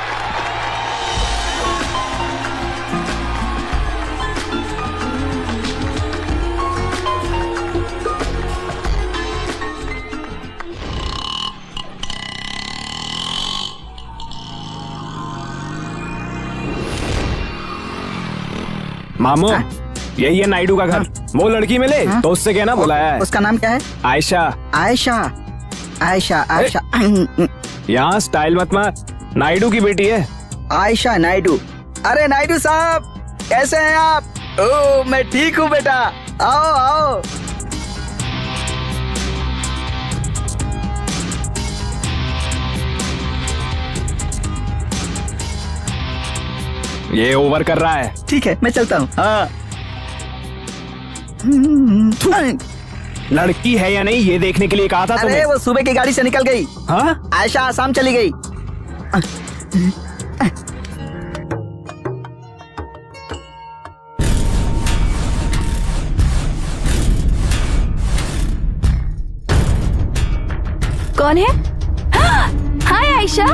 मामू, यही है नायडू का घर। वो लड़की मिले तो उससे कहना बुलाया है। उसका नाम क्या है? आयशा। आयशा, आयशा, आयशा। यहाँ स्टाइल मत मार, नायडू की बेटी है। आयशा नायडू। अरे नायडू साहब, कैसे हैं आप? ओ, मैं ठीक हूँ बेटा, आओ आओ। ये ओवर कर रहा है। ठीक है, मैं चलता हूँ। हाँ। लड़की है या नहीं ये देखने के लिए कहा था अरे तुम्हें। वो सुबह की गाड़ी से निकल गई। हाँ? आयशा आसाम चली गई। कौन है? Hi Ayesha.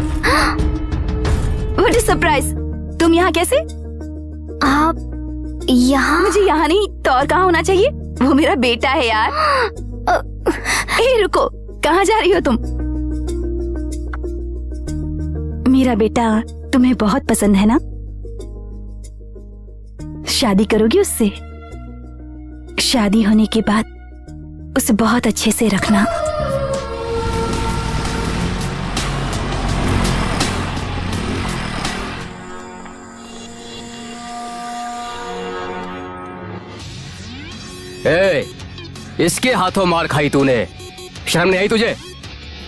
What is surprise? तुम यहाँ कैसे? आप यहाँ? मुझे यहाँ नहीं तो और कहाँ होना चाहिए? वो मेरा बेटा है यार। ए रुको, कहाँ जा रही हो तुम? मेरा बेटा तुम्हें बहुत पसंद है ना? शादी करोगी उससे? शादी होने के बाद उसे बहुत अच्छे से रखना। ए, इसके हाथों मार खाई तूने, शर्म नहीं आई तुझे?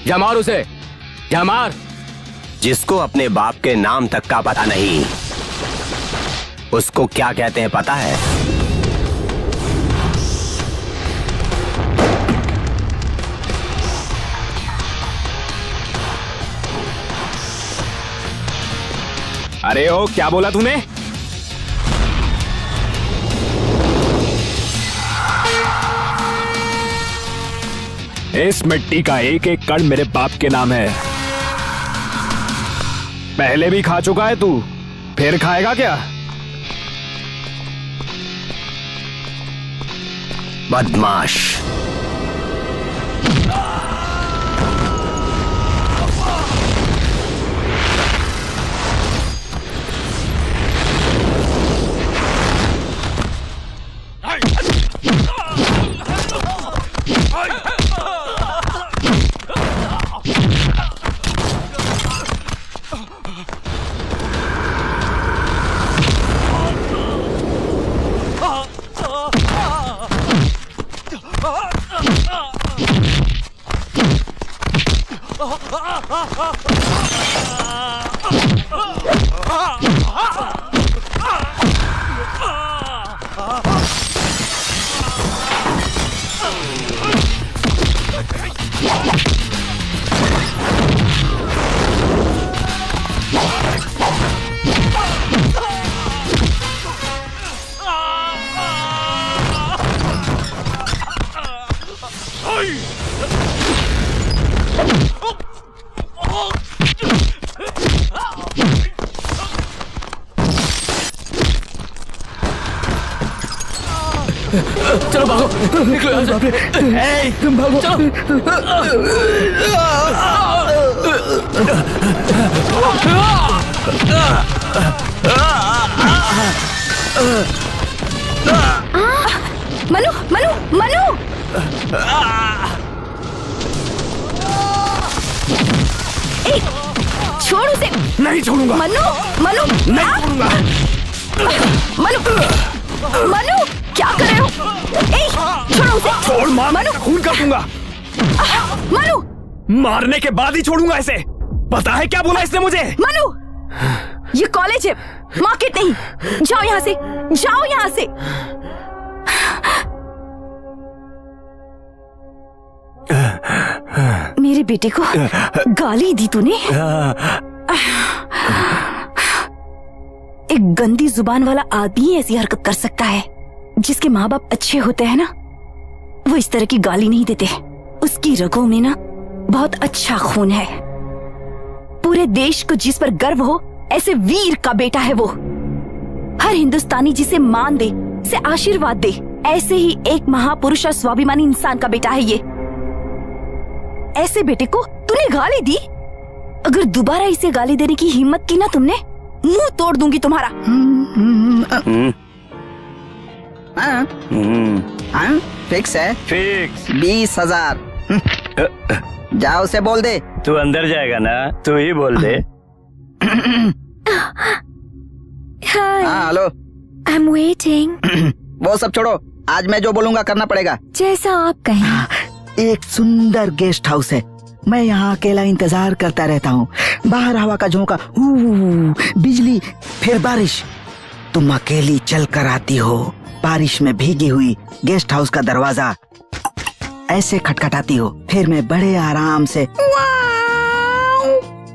जा मार उसे, जा मार। जिसको अपने बाप के नाम तक का पता नहीं, उसको क्या कहते हैं पता है? अरे ओ, क्या बोला तूने? इस मिट्टी का एक एक कण मेरे बाप के नाम है। पहले भी खा चुका है तू, फिर खाएगा क्या? बदमाश। चलो भागो, निकलो यहाँ से। ए, तुम भागो। मनु मनु मनु ए, छोड़ उसे। नहीं छोड़ूंगा। मनु मनु नहीं छोड़ूंगा। मनु मनु क्या कर रहे हो? ए, छोड़ो उसे। छोड़, मार, मनु खून कर दूंगा। मनु मारने के बाद ही छोड़ूंगा इसे। पता है क्या बोला इसने मुझे? मनु, ये कॉलेज है, मार्केट नहीं। जाओ यहाँ से, जाओ यहाँ से। मेरे बेटे को गाली दी तूने? एक गंदी जुबान वाला आदमी ऐसी हरकत कर सकता है। जिसके माँ बाप अच्छे होते हैं ना, वो इस तरह की गाली नहीं देते। उसकी रगों में ना बहुत अच्छा खून है। पूरे देश को जिस पर गर्व हो, ऐसे वीर का बेटा है वो। हर हिंदुस्तानी जिसे मान दे, उसे आशीर्वाद दे, ऐसे ही एक महापुरुष और स्वाभिमानी इंसान का बेटा है ये। ऐसे बेटे को तूने गाली दी? अगर दोबारा इसे गाली देने की हिम्मत की ना तुमने, मुंह तोड़ दूंगी तुम्हारा। फिक्स है? फिक्स। 20,000। जाओ उसे बोल दे। तू अंदर जाएगा ना, तू ही बोल दे। हाँ हेलो। I am waiting. वो सब छोड़ो, आज मैं जो बोलूंगा करना पड़ेगा। जैसा आप कहें। एक सुंदर गेस्ट हाउस है, मैं यहाँ अकेला इंतजार करता रहता हूँ। बाहर हवा का झोंका, बिजली, फिर बारिश। तुम अकेली चल कर आती हो, बारिश में भीगी हुई गेस्ट हाउस का दरवाजा ऐसे खटखटाती हो। फिर मैं बड़े आराम से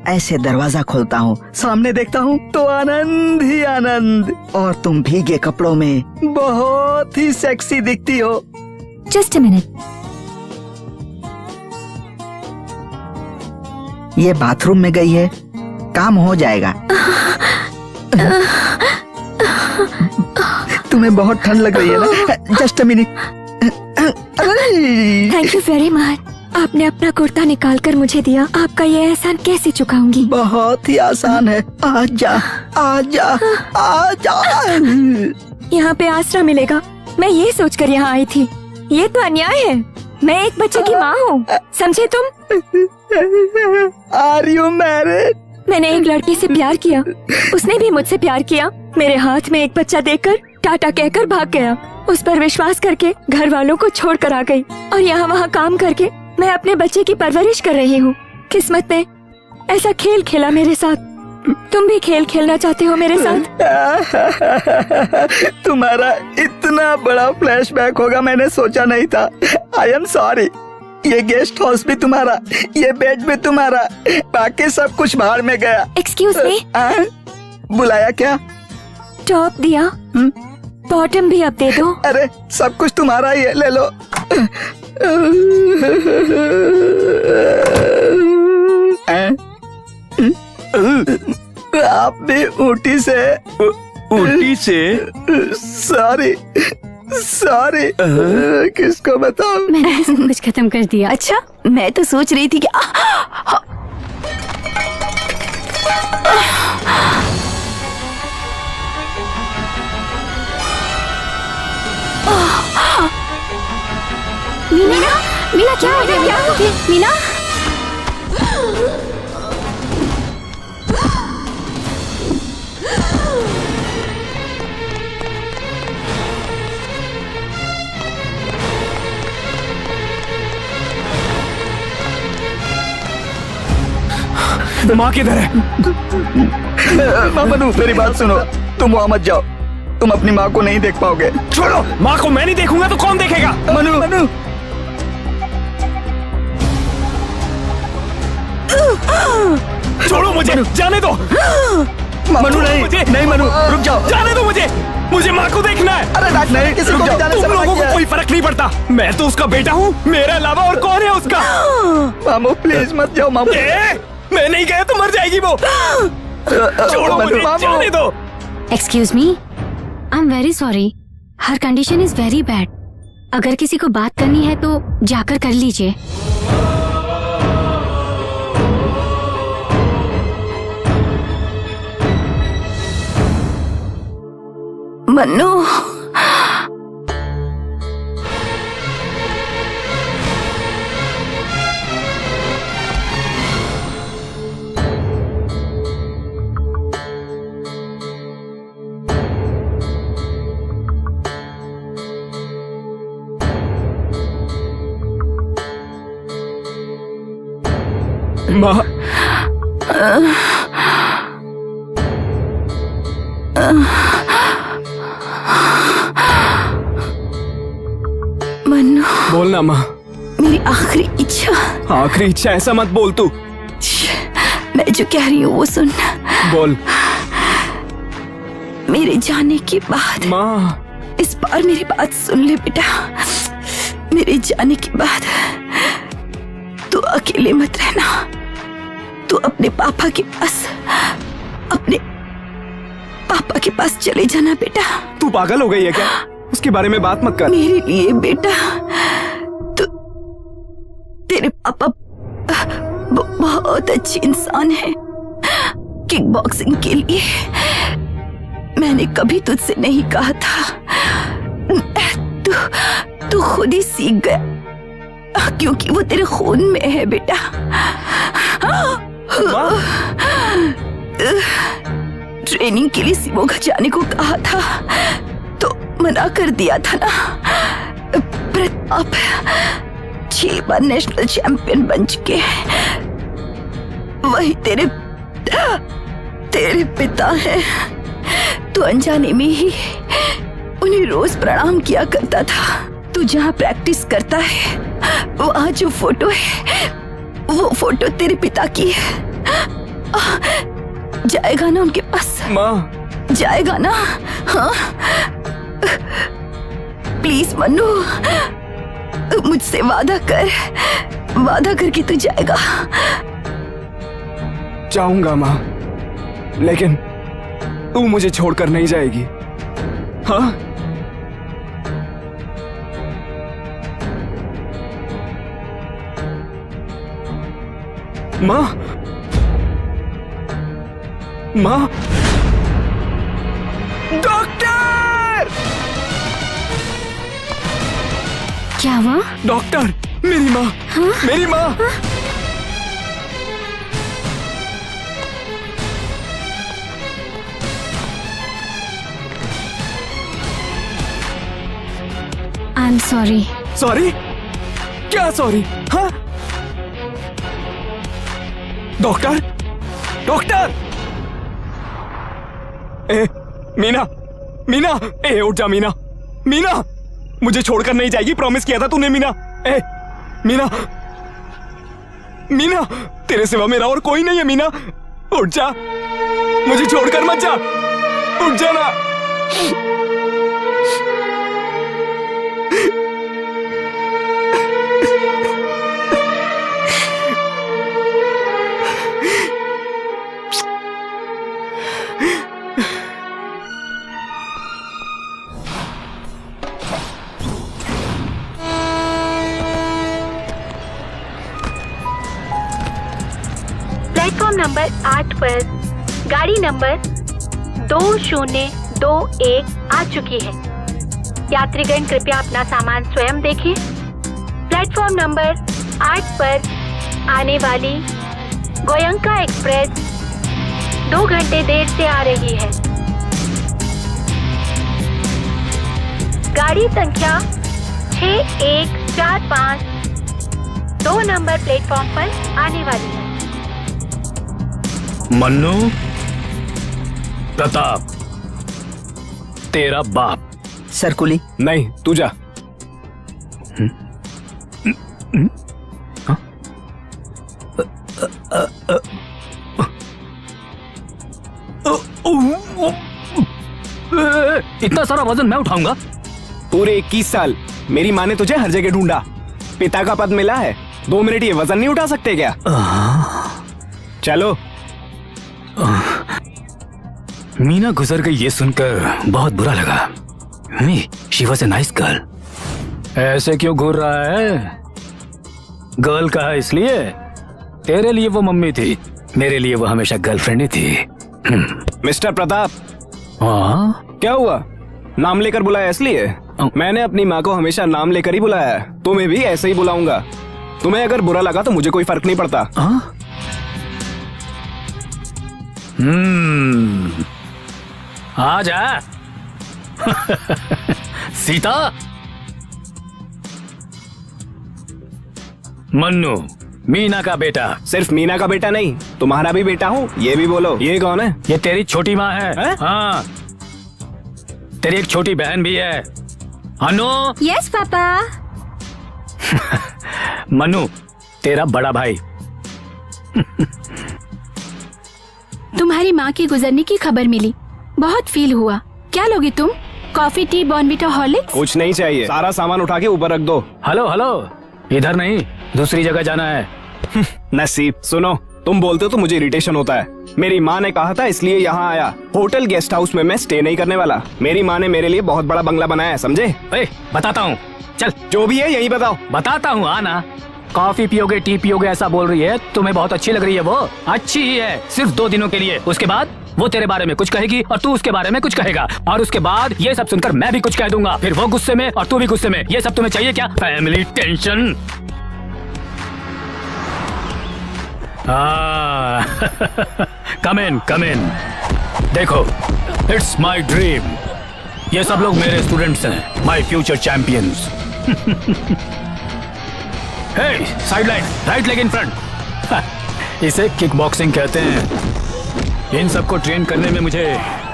ऐसे दरवाजा खोलता हूँ, सामने देखता हूँ तो आनंद ही आनंद। और तुम भीगे कपड़ों में बहुत ही सेक्सी दिखती हो। Just a minute. ये बाथरूम में गई है, काम हो जाएगा। तुम्हें बहुत ठंड लग रही है ना? Just a minute. Thank you very much. आपने अपना कुर्ता निकाल कर मुझे दिया, आपका ये एहसान कैसे चुकाऊंगी? बहुत ही आसान है। आजा आजा आजा। यहाँ पे आसरा मिलेगा, मैं ये सोचकर यहाँ आई थी। ये तो अन्याय है। मैं एक बच्चे की माँ हूँ, समझे तुम? Are you married? मैंने एक लड़के से प्यार किया, उसने भी मुझसे प्यार किया। मेरे हाथ में एक बच्चा देकर टाटा कहकर भाग गया। उस पर विश्वास करके घर वालों को छोड़ कर आ गई और यहाँ वहाँ काम करके मैं अपने बच्चे की परवरिश कर रही हूँ। किस्मत ने ऐसा खेल खेला मेरे साथ। तुम भी खेल खेलना चाहते हो मेरे साथ? तुम्हारा इतना बड़ा फ्लैशबैक होगा मैंने सोचा नहीं था। आई एम सॉरी। ये गेस्ट हाउस भी तुम्हारा, ये बेड भी तुम्हारा, बाकी सब कुछ बाहर में गया। Excuse me. बुलाया क्या? टॉप दिया, बॉटम भी अब दे दो। अरे सब कुछ तुम्हारा ही है, ले लो। आप भी ऊटी से? ऊटी से? Sorry sorry. किसको बताऊं? मैंने सब कुछ खत्म कर दिया। अच्छा, मैं तो सोच रही थी कि मीना, मीना क्या हो गया? क्या हो गया मीना? माँ किधर है? मनु मेरी बात सुनो, तुम वहाँ मत जाओ, तुम अपनी माँ को नहीं देख पाओगे। छोड़ो, माँ को मैं नहीं देखूंगा तो कौन देखेगा? मनु मनु छोड़ो मुझे, जाने दो। मनु नहीं नहीं मनु रुक जाओ, जाने दो मुझे, मुझे माँ को देखना है। अरे नहीं, किसी को भी जाने से तुम मना लोगों किया को है। कोई फर्क नहीं पड़ता। मैं तो उसका बेटा हूँ, मेरे अलावा और कौन है उसका? मामू प्लीज मत जाओ मामू। मैं नहीं गया तो मर जाएगी वो। छोड़ो मुझे, जाने दो। Excuse me, I am very sorry. Her condition is very bad. अगर किसी को बात करनी है तो जाकर कर लीजिए। मन्नू, माँ, मन्नू, बोलना माँ। मेरी आखिरी इच्छा। आखिरी इच्छा? ऐसा मत बोल तू। मैं जो कह रही हूँ वो सुन। बोल। मेरे जाने के बाद माँ, इस बार मेरी बात सुन ले बेटा। मेरे जाने के बाद तू अकेले मत रहना। तू अपने पापा के पास चले जाना बेटा। तू पागल हो गई है क्या? उसके बारे में बात मत कर। मेरे लिए बेटा, तू, तेरे पापा बहुत अच्छे इंसान हैं। किक बॉक्सिंग के लिए मैंने कभी तुझसे नहीं कहा था। तू खुद ही सीख गया क्योंकि वो तेरे खून में है बेटा। ट्रेनिंग के लिए सिमोगा जाने को कहा था तो मना कर दिया था ना। प्रताप 6 बार नेशनल चैंपियन बन चुके हैं। वही तेरे पिता हैं। तू अनजाने में ही उन्हें रोज प्रणाम किया करता था। तू जहाँ प्रैक्टिस करता है वहाँ जो फोटो है वो फोटो तेरे पिता की है। जाएगा ना उनके पास? माँ, जाएगा ना? हाँ, प्लीज मन्नू, मुझसे वादा करके तू जाएगा। जाऊंगा माँ, लेकिन तू मुझे छोड़कर नहीं जाएगी। हाँ? माँ, माँ, डॉक्टर! क्या हुआ? डॉक्टर, मेरी माँ। हाँ? मेरी माँ। हाँ? I am sorry. सॉरी? क्या सॉरी? हाँ? Doctor, doctor! ए, मीना, मीना, ए, उठ जा मीना, मीना, मुझे छोड़कर नहीं जाएगी, प्रॉमिस किया था तूने मीना। ए, मीना, मीना, तेरे सिवा मेरा और कोई नहीं है मीना, उठ जा, मुझे छोड़कर मत जा, उठ जा ना। प्लेटफॉर्म नंबर 8 पर गाड़ी नंबर 2021 आ चुकी है। यात्रीगण कृपया अपना सामान स्वयं देखें। प्लेटफॉर्म नंबर 8 पर आने वाली गोयंका एक्सप्रेस 2 घंटे देर से आ रही है। गाड़ी संख्या 6145 2 नंबर प्लेटफॉर्म पर आने वाली है। मन्नू, प्रताप, तेरा बाप। सरकुली? नहीं, तू जा। इतना सारा वजन मैं उठाऊंगा? पूरे 21 साल मेरी माँ ने तुझे हर जगह ढूंढा, पिता का पद मिला है, 2 मिनट ये वजन नहीं उठा सकते क्या? चलो। मीना गुजर गई ये सुनकर बहुत बुरा लगा। She was a nice girl. ऐसे क्यों घूर रहा है? गर्ल कहा इसलिए, तेरे लिए वो मम्मी थी, मेरे लिए वो हमेशा गर्लफ्रेंड ही थी। मिस्टर प्रताप, हाँ क्या हुआ? नाम लेकर बुलाया इसलिए? मैंने अपनी माँ को हमेशा नाम लेकर ही बुलाया है, तुम्हें भी ऐसे ही बुलाऊंगा। तुम्हें अगर बुरा लगा तो मुझे कोई फर्क नहीं पड़ता। आ जा। सीता, मन्नू, मीना का बेटा। सिर्फ मीना का बेटा नहीं, तुम्हारा भी बेटा हूँ, ये भी बोलो। ये कौन है? ये तेरी छोटी माँ है। हाँ, तेरी एक छोटी बहन भी है। अनु। Yes papa. मनु, तेरा बड़ा भाई। तुम्हारी माँ के गुजरने की खबर मिली, बहुत फील हुआ। क्या लोगे तुम? Coffee, T, Bournvita, Horlicks? कुछ नहीं चाहिए, सारा सामान उठा के ऊपर रख दो। हेलो हेलो, इधर नहीं, दूसरी जगह जाना है। नसीब, सुनो, तुम बोलते हो तो मुझे इरिटेशन होता है। मेरी माँ ने कहा था इसलिए यहाँ आया। होटल गेस्ट हाउस में मैं स्टे नहीं करने वाला। मेरी माँ ने मेरे लिए बहुत बड़ा बंगला बनाया है, समझे? बताता हूँ, चल। जो भी है यही बताओ। बताता हूँ, आना। कॉफी पियोगे, टी पियोगे, ऐसा बोल रही है। तुम्हें बहुत अच्छी लग रही है वो। अच्छी ही है, सिर्फ 2 दिनों के लिए। उसके बाद वो तेरे बारे में कुछ कहेगी और तू उसके बारे में कुछ कहेगा, और उसके बाद ये सब सुनकर मैं भी कुछ कह दूंगा। फिर वो गुस्से में और तू भी गुस्से में। ये सब तुम्हें चाहिए क्या? Family tension. Come in. देखो, इट्स माई ड्रीम। ये सब लोग मेरे स्टूडेंट्स हैं, my future champions. Hey, side line, right leg in front. इसे किक बॉक्सिंग कहते हैं। इन सबको ट्रेन करने में मुझे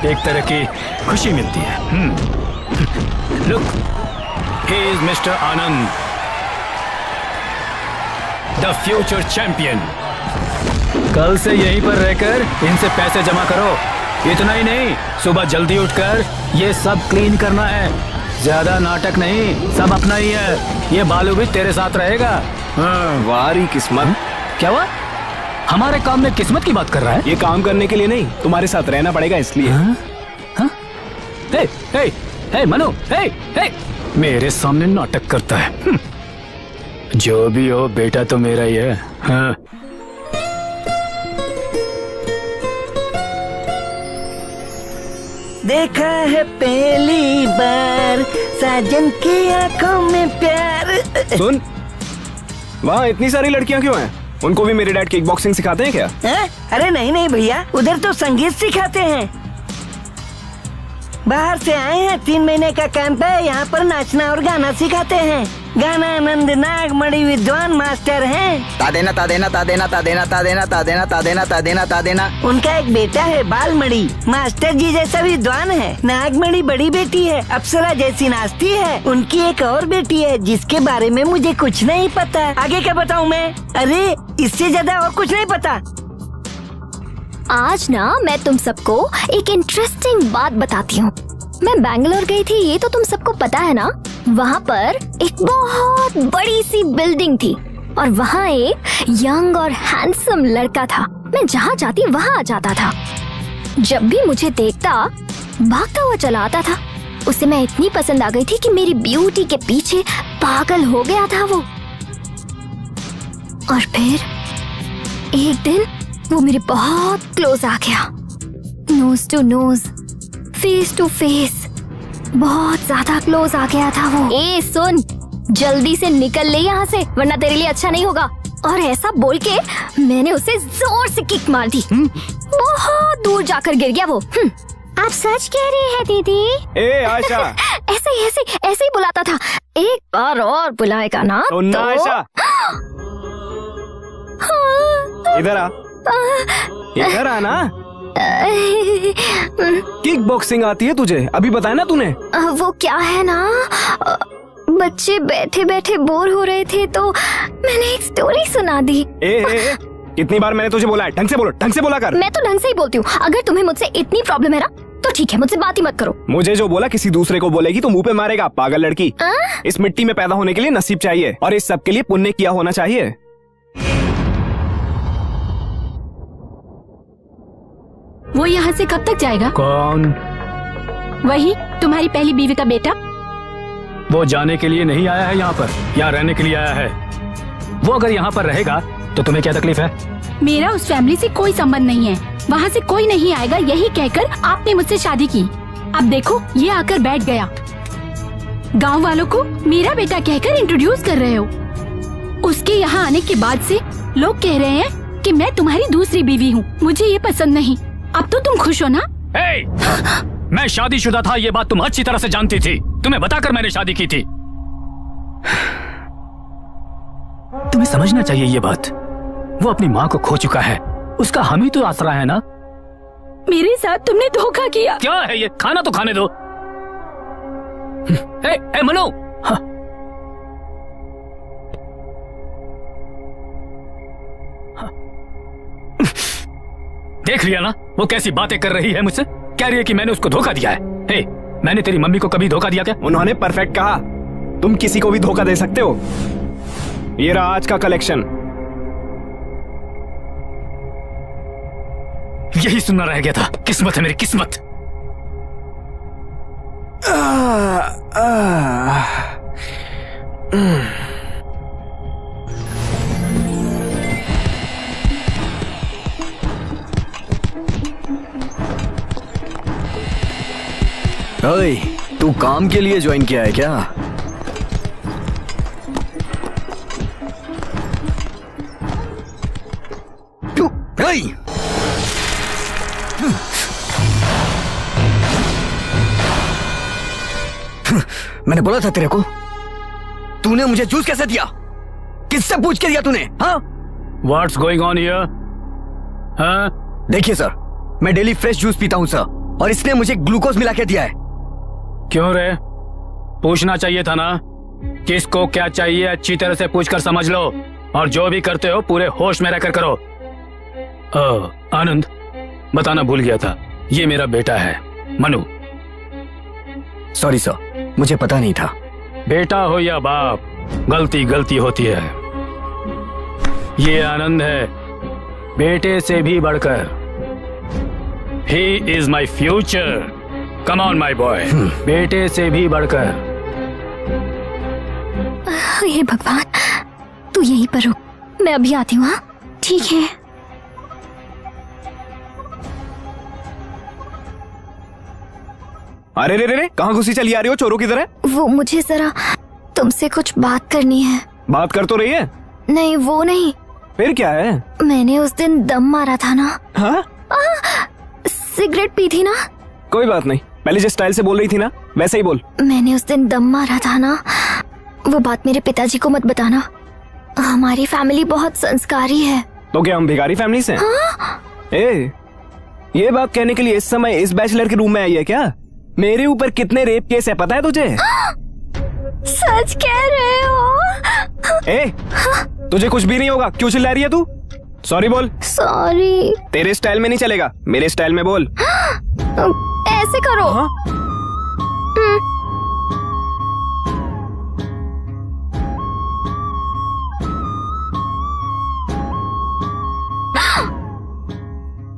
एक तरह की खुशी मिलती है। Look, he is mister Anand, the future champion. कल से यहीं पर रहकर इनसे पैसे जमा करो। इतना ही नहीं, सुबह जल्दी उठकर ये सब क्लीन करना है। ज्यादा नाटक नहीं, सब अपना ही है। ये बालू भी तेरे साथ रहेगा। वारी किस्मत। क्या हुआ? हमारे काम में किस्मत की बात कर रहा है? ये काम करने के लिए नहीं, तुम्हारे साथ रहना पड़ेगा इसलिए। हे मनु, हे, मेरे सामने नाटक करता है। जो भी हो, बेटा तो मेरा ही है। हाँ। देखा है पहली बार साजन की आंखों में प्यार। सुन, वहाँ इतनी सारी लड़कियाँ क्यों हैं? उनको भी मेरे डैड किक बॉक्सिंग सिखाते हैं क्या? अरे नहीं भैया, उधर तो संगीत सिखाते हैं। बाहर से आए हैं, 3 महीने का कैंप है। यहाँ पर नाचना और गाना सिखाते हैं। गाना आनंद नागमणि विद्वान मास्टर हैं। तादेना तादेना तादेना तादेना तादेना तादेना तादेना तादेना तादेना। उनका एक बेटा है बालमणि, मास्टर जी जैसा विद्वान है। नागमणि बड़ी बेटी है, अप्सरा जैसी नाचती है। उनकी एक और बेटी है जिसके बारे में मुझे कुछ नहीं पता। आगे क्या बताऊँ मैं? अरे इससे ज्यादा और कुछ नहीं पता। आज ना मैं तुम सबको एक इंटरेस्टिंग बात बताती हूँ। मैं बैंगलोर गई थी, ये तो तुम सबको पता है ना। वहाँ पर एक बहुत बड़ी सी बिल्डिंग थी और वहाँ एक यंग और हैंडसम लड़का था। मैं जहाँ जाती वहाँ आ जाता था। जब भी मुझे देखता भागता हुआ चला आता था। उसे मैं इतनी पसंद आ गई थी कि मेरी ब्यूटी के पीछे पागल हो गया था वो। और फिर एक दिन वो मेरे बहुत क्लोज आ गया, nose to nose, face to face, बहुत ज्यादा क्लोज आ गया था वो। ए सुन, जल्दी से निकल ले यहाँ से, वरना तेरे लिए अच्छा नहीं होगा। और ऐसा बोल के मैंने उसे जोर से किक मार दी। बहुत दूर जाकर गिर गया वो। आप सच कह रही है दीदी? ए आयशा, ऐसे ही बुलाता था। एक बार और बुलाएगा ना सुनना तो... आयशा, इधर आ, इधर आना। किक बॉक्सिंग आती है तुझे? अभी बताया ना तूने। वो क्या है ना, बच्चे बैठे बैठे बोर हो रहे थे तो मैंने एक स्टोरी सुना दी। कितनी बार मैंने तुझे बोला है, ढंग से बोलो, ढंग से बोला कर। मैं तो ढंग से ही बोलती हूँ। अगर तुम्हें मुझसे इतनी प्रॉब्लम है ना तो ठीक है, मुझसे बात ही मत करो। मुझे जो बोला किसी दूसरे को बोलेगी तो मुंह पे मारेगा, पागल लड़की। इस मिट्टी में पैदा होने के लिए नसीब चाहिए और इस सब के लिए पुण्य किया होना चाहिए। वो यहाँ से कब तक जाएगा? कौन? वही तुम्हारी पहली बीवी का बेटा। वो जाने के लिए नहीं आया है यहाँ पर, यहाँ रहने के लिए आया है। वो अगर यहाँ पर रहेगा तो तुम्हें क्या तकलीफ है? मेरा उस फैमिली से कोई संबंध नहीं है, वहाँ से कोई नहीं आएगा, यही कहकर आपने मुझसे शादी की। अब देखो ये आकर बैठ गया। गांव वालों को मेरा बेटा कहकर इंट्रोड्यूस कर रहे हो। उसके यहाँ आने के बाद से लोग कह रहे हैं कि मैं तुम्हारी दूसरी बीवी हूँ। मुझे ये पसंद नहीं। अब तो तुम खुश हो ना? मैं शादीशुदा था, ये बात तुम अच्छी तरह से जानती थी। तुम्हें बताकर मैंने शादी की थी। तुम्हें समझना चाहिए ये बात। वो अपनी माँ को खो चुका है, उसका हम ही तो आसरा है ना। मेरे साथ तुमने धोखा किया। क्या है ये? खाना तो खाने दो। ए मनु, हाँ। देख लिया ना वो कैसी बातें कर रही है मुझसे। कह रही है कि मैंने उसको धोखा दिया है। हे, मैंने तेरी मम्मी को कभी धोखा दिया क्या? उन्होंने परफेक्ट कहा, तुम किसी को भी धोखा दे सकते हो। ये रहा आज का कलेक्शन। यही सुनना रह गया था। किस्मत है मेरी, किस्मत। ओए, तू काम के लिए ज्वाइन किया है क्या? मैंने बोला था तेरे को। तूने मुझे जूस कैसे दिया? किससे पूछ के दिया तूने? हाँ? What's going on here? हाँ? देखिए सर, मैं डेली फ्रेश जूस पीता हूँ सर, और इसने मुझे ग्लूकोज मिला के दिया है। क्यों रे? पूछना चाहिए था ना। किसको क्या चाहिए अच्छी तरह से पूछकर समझ लो, और जो भी करते हो पूरे होश में रहकर करो। आनंद, बताना भूल गया था, ये मेरा बेटा है मनु। सॉरी सर, मुझे पता नहीं था। बेटा हो या बाप, गलती गलती होती है। ये आनंद है, बेटे से भी बढ़कर। He is my future. Come on, my boy. बेटे से भी बढ़कर। हे भगवान, तू यहीं पर रुक, मैं अभी आती हूँ। ठीक है। अरे रे रे रे, कहाँ घुसी चली आ रही हो चोरों की तरह? वो मुझे जरा तुमसे कुछ बात करनी है। बात कर तो रही है। नहीं, वो नहीं। फिर क्या है? मैंने उस दिन दम मारा था ना। हाँ? सिगरेट पी थी ना। कोई बात नहीं, पहले जिस स्टाइल से बोल रही थी ना वैसे ही बोल। मैंने उस दिन दम मारा था ना, वो बात मेरे पिताजी को मत बताना। हमारी फैमिली बहुत संस्कारी है। तो क्या हम भिखारी फैमिली से? हाँ? ये बात कहने के लिए इस समय इस बैचलर के रूम में आई है क्या? मेरे ऊपर कितने रेप केस है पता है तुझे? सच कह रहे हो? तुझे कुछ भी नहीं होगा, क्यों चिल्ला रही है तू? सॉरी बोल। सॉरी। तेरे स्टाइल में नहीं चलेगा, मेरे स्टाइल में बोल। ऐसे करो। हाँ?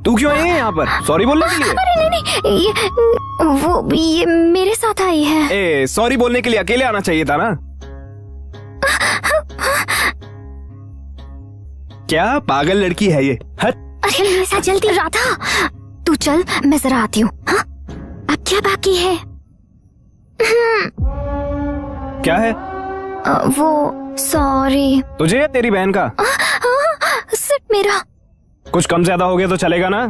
तू क्यों आई है यहाँ पर? सॉरी बोलने के लिए? अरे नहीं, ये मेरे साथ आई है। सॉरी बोलने के लिए अकेले आना चाहिए था ना। क्या पागल लड़की है ये? हट। अरे मेरे साथ जल्दी। राधा, तू चल, मैं जरा आती हूँ। हाँ? अब क्या बाकी है? क्या है? वो सॉरी। तुझे या तेरी बहन का? सिर्फ मेरा। कुछ कम ज्यादा हो गया तो चलेगा ना?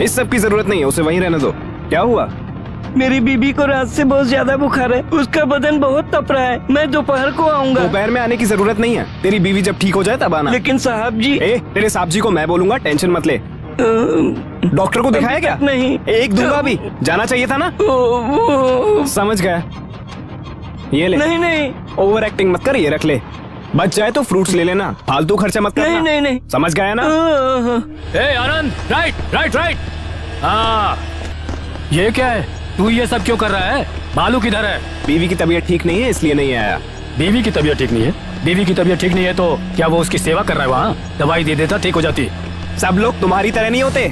इस सब की जरूरत नहीं है, उसे वहीं रहने दो। क्या हुआ? मेरी बीबी को रात से बहुत ज्यादा बुखार है, उसका बदन बहुत तप रहा है। मैं दोपहर को आऊंगा। दोपहर में आने की जरूरत नहीं है, तेरी बीवी जब ठीक हो जाए तब आना। लेकिन साहब जी। तेरे साहब जी को मैं बोलूंगा, टेंशन मत ले। डॉक्टर को दिखाया क्या? नहीं। एक दूंगा भी, जाना चाहिए था ना। समझ गया, ये ले। नहीं नहीं, ओवर एक्टिंग मत कर, ये रख ले। बच जाए तो फ्रूट्स ले लेना, फालतू खर्चा मत करना। नहीं नहीं नहीं, समझ गया ना? आनंद, राइट राइट राइट। हाँ, ये क्या है? तू ये सब क्यों कर रहा है? बालू किधर है? बीवी की तबीयत ठीक नहीं है इसलिए नहीं आया। बीवी की तबीयत ठीक नहीं है? बीवी की तबीयत ठीक नहीं है तो क्या वो उसकी सेवा कर रहा है वहाँ? दवाई दे देता ठीक हो जाती। सब लोग तुम्हारी तरह नहीं होते।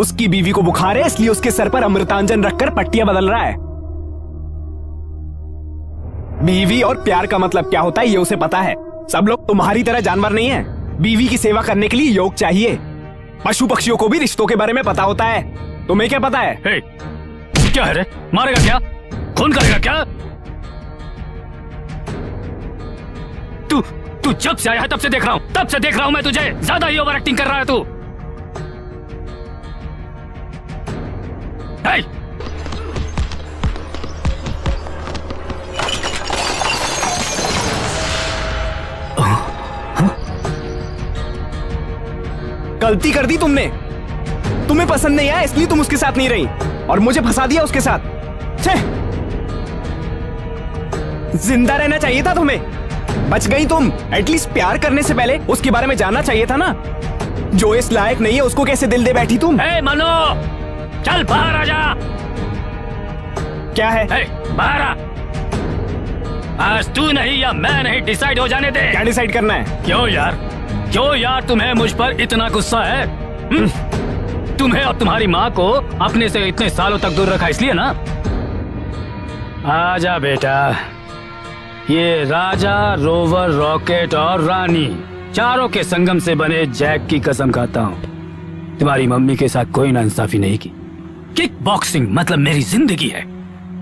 उसकी बीवी को बुखार है इसलिए उसके सर पर अमृतांजन रखकर पट्टियां बदल रहा है। बीवी और प्यार का मतलब क्या होता है ये उसे पता है। सब लोग तुम्हारी तरह जानवर नहीं है। बीवी की सेवा करने के लिए योग चाहिए। पशु पक्षियों को भी रिश्तों के बारे में पता होता है। तुम्हें क्या पता है? हे, क्या है रे? मारेगा क्या? खून करेगा क्या? तू जब से आया है तब से देख रहा हूं, मैं तुझे। ज्यादा ही ओवर एक्टिंग कर रहा है तू। हे! गलती कर दी तुमने। तुम्हें पसंद नहीं आया इसलिए तुम उसके साथ नहीं रही और मुझे फंसा दिया उसके साथ। छे! जिंदा रहना चाहिए था तुम्हें। बच गई तुम। एटलीस्ट प्यार करने से पहले उसके बारे में जानना चाहिए था ना। जो इस लायक नहीं है उसको कैसे दिल दे बैठी तुम? हे मनो, चल बाहर आ जा। क्या है? बाहर आ। आज तू नहीं या मैं नहीं डिसाइड हो जाने दे। क्या डिसाइड करना है? क्यों यार तुम्हें मुझ पर इतना गुस्सा है? तुम्हें और तुम्हारी माँ को अपने से इतने सालों तक दूर रखा इसलिए ना। आजा बेटा। ये राजा, रोवर, रॉकेट और रानी चारों के संगम से बने जैक की कसम खाता हूँ तुम्हारी मम्मी के साथ कोई नाइंसाफी नहीं की। किक बॉक्सिंग मतलब मेरी जिंदगी है।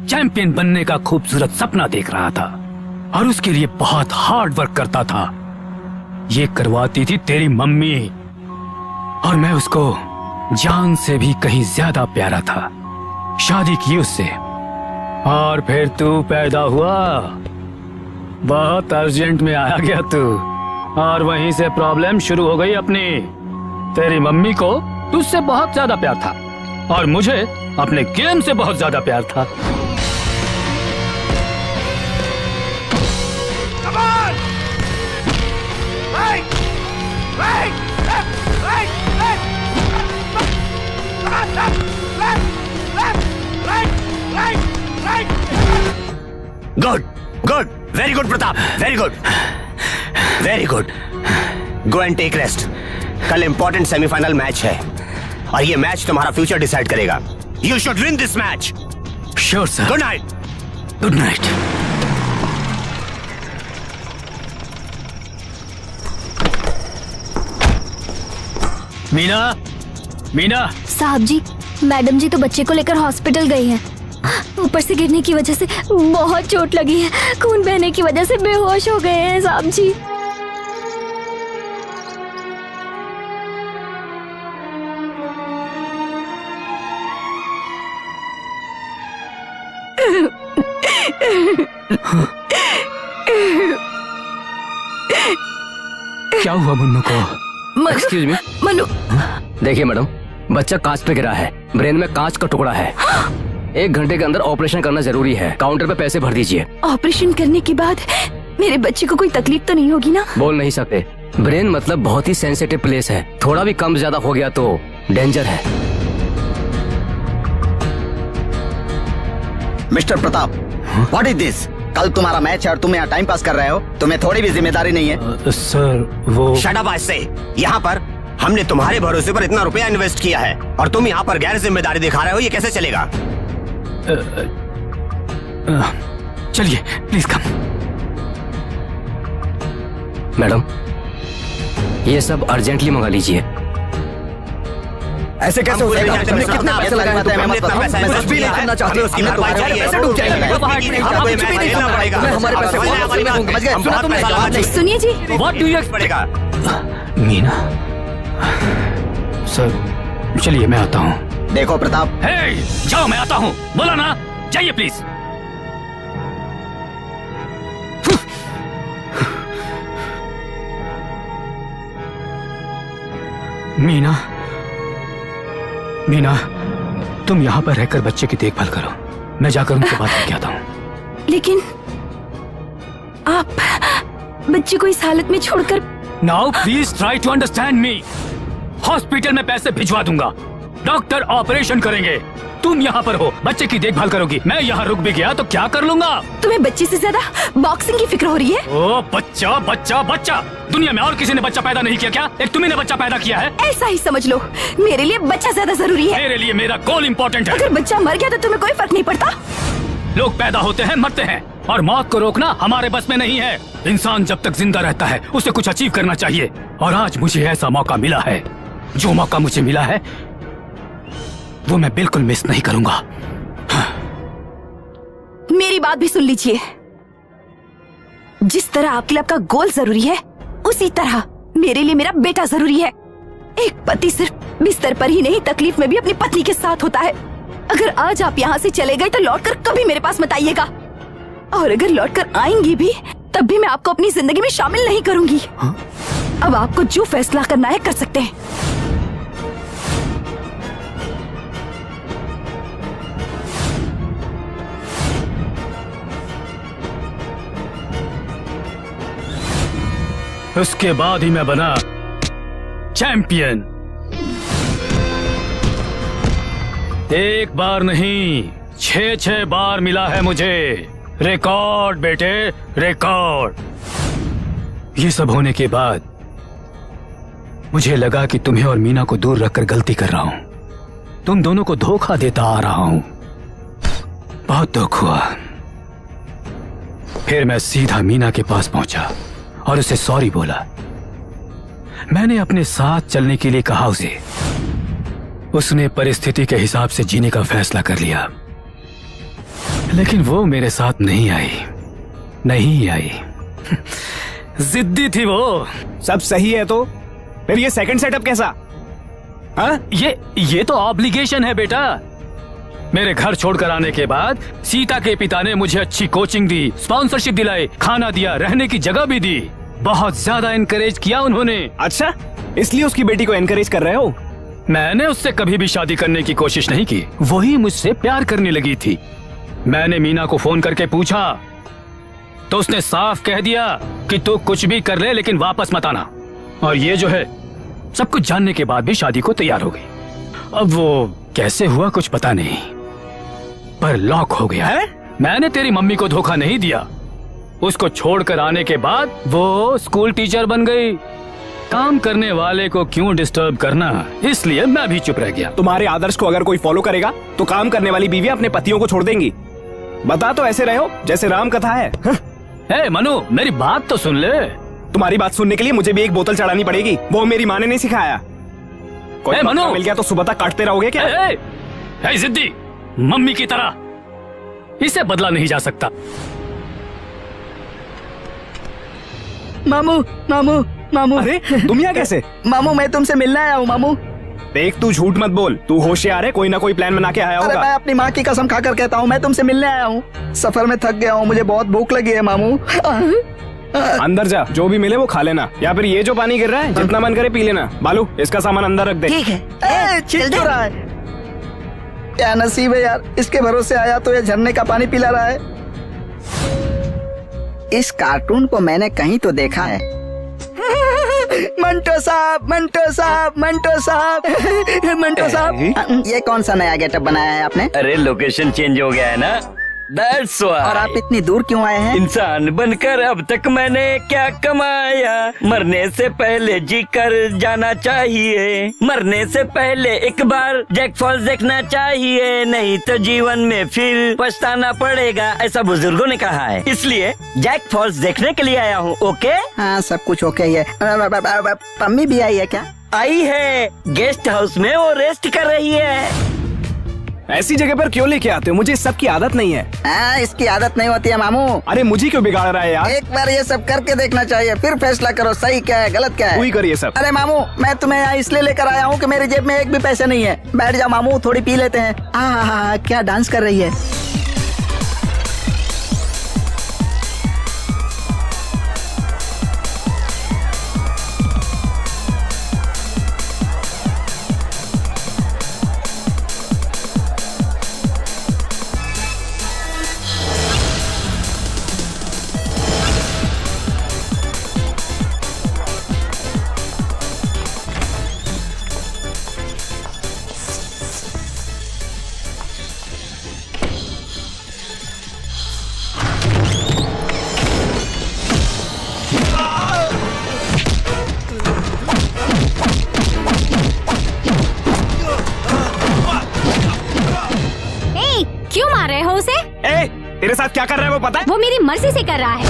चैंपियन बनने का खूबसूरत सपना देख रहा था और उसके लिए बहुत हार्ड वर्क करता था। ये करवाती थी तेरी मम्मी और मैं उसको जान से भी कहीं ज्यादा प्यारा था। शादी की उससे और फिर तू पैदा हुआ। बहुत अर्जेंट में आया गया तू और वहीं से प्रॉब्लम शुरू हो गई अपनी। तेरी मम्मी को तुझसे बहुत ज्यादा प्यार था और मुझे अपने गेम से बहुत ज्यादा प्यार था। Good, very good Pratap, very good, very good. Go and take rest. कल इंपॉर्टेंट सेमीफाइनल मैच है और ये मैच तुम्हारा फ्यूचर डिसाइड करेगा। You should win this match. Sure sir. Good night. Good night. Meena. साहब जी, मैडम जी तो बच्चे को लेकर हॉस्पिटल गई हैं। ऊपर से गिरने की वजह से बहुत चोट लगी है। खून बहने की वजह से बेहोश हो गए हैं साहब जी। क्या हुआ मुन्नू को? Excuse me. मनु। देखिए मैडम, बच्चा कांच पे गिरा है। ब्रेन में कांच का टुकड़ा है। 1 घंटे के अंदर ऑपरेशन करना जरूरी है। काउंटर पे पैसे भर दीजिए। ऑपरेशन करने के बाद मेरे बच्चे को कोई तकलीफ तो नहीं होगी ना? बोल नहीं सकते। ब्रेन मतलब बहुत ही सेंसिटिव प्लेस है। थोड़ा भी कम ज्यादा हो गया तो डेंजर है। Mister Pratap, what is this? कल तुम्हारा मैच है और तुम यहाँ टाइम पास कर रहे हो। तुम्हें थोड़ी भी जिम्मेदारी नहीं है? सर वो शट अप आज से। यहाँ पर हमने तुम्हारे भरोसे पर इतना रुपया इन्वेस्ट किया है और तुम यहाँ पर गैर जिम्मेदारी दिखा रहे हो। ये कैसे चलेगा? चलिए प्लीज कम। मैडम, ये सब अर्जेंटली मंगा लीजिए। ऐसे कैसे हो जाएगा? तुमने कितना पैसा लगाया था? मैं मत बताओ। मैं कुछ भी नहीं करना चाहती। हमने तुम्हारे पैसे डूब जाएंगे। हमारे पैसे समझ गए? सुनिए जी। What do you expect? Meena sir, चलिए मैं आता हूँ। देखो प्रताप। हे, जाओ मैं आता हूँ। बोला ना, जाइए प्लीज। मीना, तुम यहाँ पर रहकर बच्चे की देखभाल करो। मैं जाकर उनसे बात करके आता हूँ। लेकिन आप बच्चे को इस हालत में छोड़कर। Now please try to understand me. Hospital में पैसे भिजवा दूंगा। डॉक्टर ऑपरेशन करेंगे। तुम यहाँ पर हो, बच्चे की देखभाल करोगी। मैं यहाँ रुक भी गया तो क्या कर लूंगा? तुम्हें बच्चे से ज्यादा बॉक्सिंग की फिक्र हो रही है। ओ बच्चा बच्चा बच्चा, दुनिया में और किसी ने बच्चा पैदा नहीं किया क्या? एक तुम्ही ने बच्चा पैदा किया है। ऐसा ही समझ लो, मेरे लिए बच्चा ज्यादा जरूरी है। मेरे लिए मेरा गोल इम्पोर्टेंट है। अगर बच्चा मर गया तो तुम्हें कोई फर्क नहीं पड़ता। लोग पैदा होते हैं, मरते हैं, और मौत को रोकना हमारे बस में नहीं है। इंसान जब तक जिंदा रहता है उसे कुछ अचीव करना चाहिए, और आज मुझे ऐसा मौका मिला है। जो मौका मुझे मिला है वो मैं बिल्कुल मिस नहीं करूंगा। मेरी बात भी सुन लीजिए। जिस तरह आपके लिए आपका गोल जरूरी है, उसी तरह मेरे लिए मेरा बेटा जरूरी है। एक पति सिर्फ बिस्तर पर ही नहीं, तकलीफ में भी अपनी पत्नी के साथ होता है। अगर आज आप यहाँ से चले गए तो लौटकर कभी मेरे पास मत आइएगा, और अगर लौटकर आएंगी भी तब भी मैं आपको अपनी जिंदगी में शामिल नहीं करूंगी। अब आपको जो फैसला करना है कर सकते हैं। उसके बाद ही मैं बना चैंपियन। एक बार नहीं, 6 बार मिला है मुझे रिकॉर्ड बेटे, रिकॉर्ड। ये सब होने के बाद मुझे लगा कि तुम्हें और मीना को दूर रखकर गलती कर रहा हूं। तुम दोनों को धोखा देता आ रहा हूं। बहुत दुख हुआ। फिर मैं सीधा मीना के पास पहुंचा और उसे सॉरी बोला। मैंने अपने साथ चलने के लिए कहा उसे। उसने परिस्थिति के हिसाब से जीने का फैसला कर लिया, लेकिन वो मेरे साथ नहीं आई। जिद्दी थी वो। सब सही है तो फिर ये सेकंड सेटअप कैसा? हाँ, ये तो ऑब्लिगेशन है बेटा। मेरे घर छोड़कर आने के बाद सीता के पिता ने मुझे अच्छी कोचिंग दी, स्पॉन्सरशिप दिलाई, खाना दिया, रहने की जगह भी दी। बहुत ज्यादा एनकरेज किया उन्होंने। अच्छा, इसलिए उसकी बेटी को एनकरेज कर रहे हो? मैंने उससे कभी भी शादी करने की कोशिश नहीं की, वही मुझसे प्यार करने लगी थी। मैंने मीना को फोन करके पूछा तो उसने साफ कह दिया कि तू कुछ भी कर ले लेकिन वापस मत आना। और ये जो है, सब कुछ जानने के बाद भी शादी को तैयार हो गई। अब वो कैसे हुआ कुछ पता नहीं, पर लॉक हो गया है। मैंने तेरी मम्मी को धोखा नहीं दिया। उसको छोड़कर आने के बाद वो स्कूल टीचर बन गई। काम करने वाले को क्यों डिस्टर्ब करना, इसलिए मैं भी चुप रह गया। तुम्हारे आदर्श को अगर कोई फॉलो करेगा तो काम करने वाली बीवियां अपने पतियों को छोड़ देंगी। बता तो ऐसे रहे हो जैसे राम कथा है। ए मनु, मेरी बात तो सुन ले। तुम्हारी बात सुनने के लिए मुझे भी एक बोतल चढ़ानी पड़ेगी, वो मेरी माँ ने नहीं सिखाया। कोई मनु मिल गया तो सुबह तक काटते रहोगे क्या? ए जिद्दी, मम्मी की तरह, इसे बदला नहीं जा सकता। मामू। अरे तुम यहाँ कैसे? मामू, मैं तुमसे मिलने आया हूँ मामू। देख, तू झूठ मत बोल, तू होशियार है, कोई ना कोई प्लान बना के आया अरे होगा। मैं अपनी माँ की कसम खाकर कहता हूँ, मैं तुमसे मिलने आया हूँ। सफर में थक गया हूँ, मुझे बहुत भूख लगी है मामू। अंदर जा, जो भी मिले वो खा लेना, या फिर ये जो पानी गिर रहा है जितना मन करे पी लेना। बालू, इसका सामान अंदर रख दे। ठीक है। छीन क्यों रहा है? क्या नसीब है यार, इसके भरोसे आया तो ये झरने का पानी पिला रहा है। इस कार्टून को मैंने कहीं तो देखा है। मंटो साहब, मंटो साहब, मंटो साहब, मंटो साहब, ये कौन सा नया गेटअप बनाया है आपने? अरे लोकेशन चेंज हो गया है ना, That's why। और आप इतनी दूर क्यों आए हैं? इंसान बनकर अब तक मैंने क्या कमाया, मरने से पहले जी कर जाना चाहिए, मरने से पहले एक बार जैक फॉल्स देखना चाहिए, नहीं तो जीवन में फिर पछताना पड़ेगा, ऐसा बुजुर्गों ने कहा है। इसलिए जैक फॉल्स देखने के लिए आया हूँ। ओके? हाँ, सब कुछ ओके ही है। पम्मी भी आई है क्या? आई है, गेस्ट हाउस में वो रेस्ट कर रही है। ऐसी जगह पर क्यों लेके आते हो? मुझे इस सब की आदत नहीं है। इसकी आदत नहीं होती है मामू। अरे मुझे क्यों बिगाड़ रहा है यार? एक बार ये सब करके देखना चाहिए, फिर फैसला करो सही क्या है गलत क्या है। तू ही कर ये सब। अरे मामू, मैं तुम्हें यहाँ इसलिए लेकर आया हूँ कि मेरी जेब में एक भी पैसे नहीं है। बैठ जाओ मामू, थोड़ी पी लेते हैं। क्या डांस कर रही है। मेरे साथ क्या कर रहा है वो पता है? वो मेरी मर्जी से कर रहा है।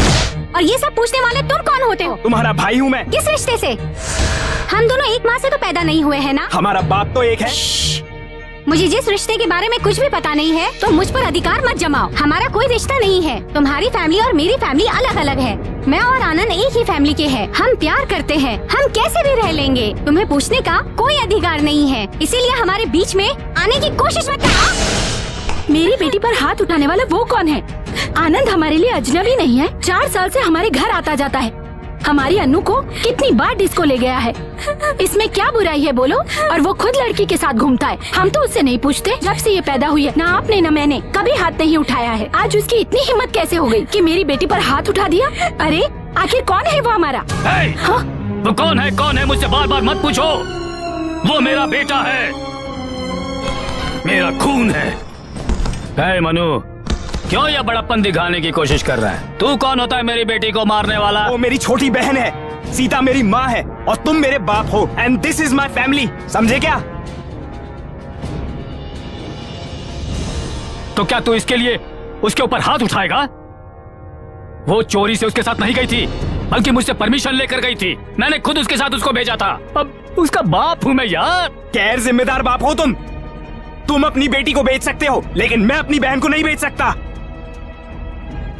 और ये सब पूछने वाले तुम कौन होते हो? तुम्हारा भाई हूँ मैं। किस रिश्ते से? हम दोनों एक माँ से तो पैदा नहीं हुए हैं ना? हमारा बाप तो एक है। मुझे जिस रिश्ते के बारे में कुछ भी पता नहीं है तो मुझ पर अधिकार मत जमाओ। हमारा कोई रिश्ता नहीं है। तुम्हारी फैमिली और मेरी फैमिली अलग अलग है। मैं और आनंद एक ही फैमिली के हैं। हम प्यार करते हैं। हम कैसे भी रह लेंगे। तुम्हें पूछने का कोई अधिकार नहीं है, इसीलिए हमारे बीच में आने की कोशिश मत करो। मेरी बेटी पर हाथ उठाने वाला वो कौन है? आनंद हमारे लिए अजनबी नहीं है। 4 साल से हमारे घर आता जाता है। हमारी अन्नू को कितनी बार डिस्को ले गया है। इसमें क्या बुराई है बोलो? और वो खुद लड़की के साथ घूमता है। हम तो उससे नहीं पूछते। जब से ये पैदा हुई है ना आपने न मैंने कभी हाथ नहीं उठाया है। आज उसकी इतनी हिम्मत कैसे हो गई कि मेरी बेटी पर हाथ उठा दिया? अरे आखिर कौन है वो हमारा? हाँ? वो कौन है मुझसे बार बार मत पूछो। वो मेरा बेटा है, मेरा खून है। मनु, क्यों ये बड़प्पन दिखाने की कोशिश कर रहा है? तू कौन होता है मेरी बेटी को मारने वाला? वो मेरी छोटी बहन है। सीता मेरी माँ है और तुम मेरे बाप हो। And this is my family, समझे क्या? तो क्या तू इसके लिए उसके ऊपर हाथ उठाएगा? वो चोरी से उसके साथ नहीं गई थी, बल्कि मुझसे परमिशन लेकर गई थी। मैंने खुद उसके साथ उसको भेजा था। अब उसका बाप हूँ मैं यार। गैर जिम्मेदार बाप हो तुम। तुम अपनी बेटी को बेच सकते हो, लेकिन मैं अपनी बहन को नहीं बेच सकता।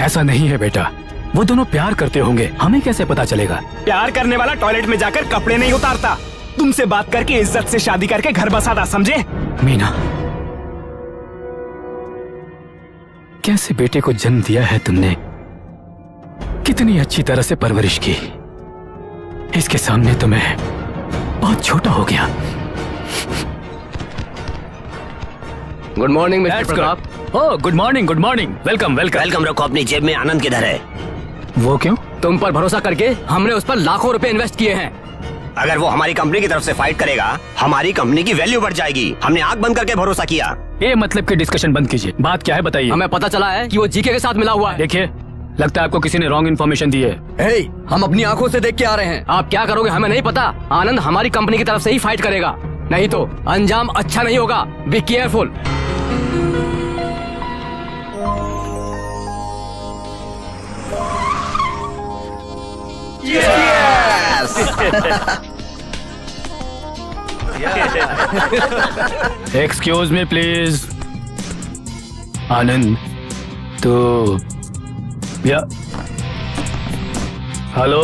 ऐसा नहीं है बेटा, वो दोनों प्यार करते होंगे, हमें कैसे पता चलेगा? प्यार करने वाला टॉयलेट में जाकर कपड़े नहीं उतारता। तुमसे बात करके इज्जत से शादी करके घर बसाता, समझे? मीना, कैसे बेटे को जन्म दिया है तुमने, कितनी अच्छी तरह से परवरिश की। इसके सामने तो मैं बहुत छोटा हो गया। Good morning mister Pratap. Oh good morning, welcome. रखो। अपनी जेब में आनंद किधर है? वो क्यों? तुम पर भरोसा करके हमने उस पर लाखों रुपए इन्वेस्ट किए हैं। अगर वो हमारी कंपनी की तरफ से फाइट करेगा, हमारी कंपनी की वैल्यू बढ़ जाएगी। हमने आंख बंद करके भरोसा किया। ये मतलब की डिस्कशन बंद कीजिए। बात क्या है बताइए। हमें पता चला है कि वो जीके के साथ मिला हुआ है। देखिए, लगता है आपको किसी ने रॉन्ग इन्फॉर्मेशन दी है। हम अपनी आंखों से देख के आ रहे हैं। आप क्या करोगे हमें नहीं पता। आनंद हमारी कंपनी की तरफ से ही फाइट करेगा, नहीं तो अंजाम अच्छा नहीं होगा। Be careful. Excuse me please. Anand, तो हेलो,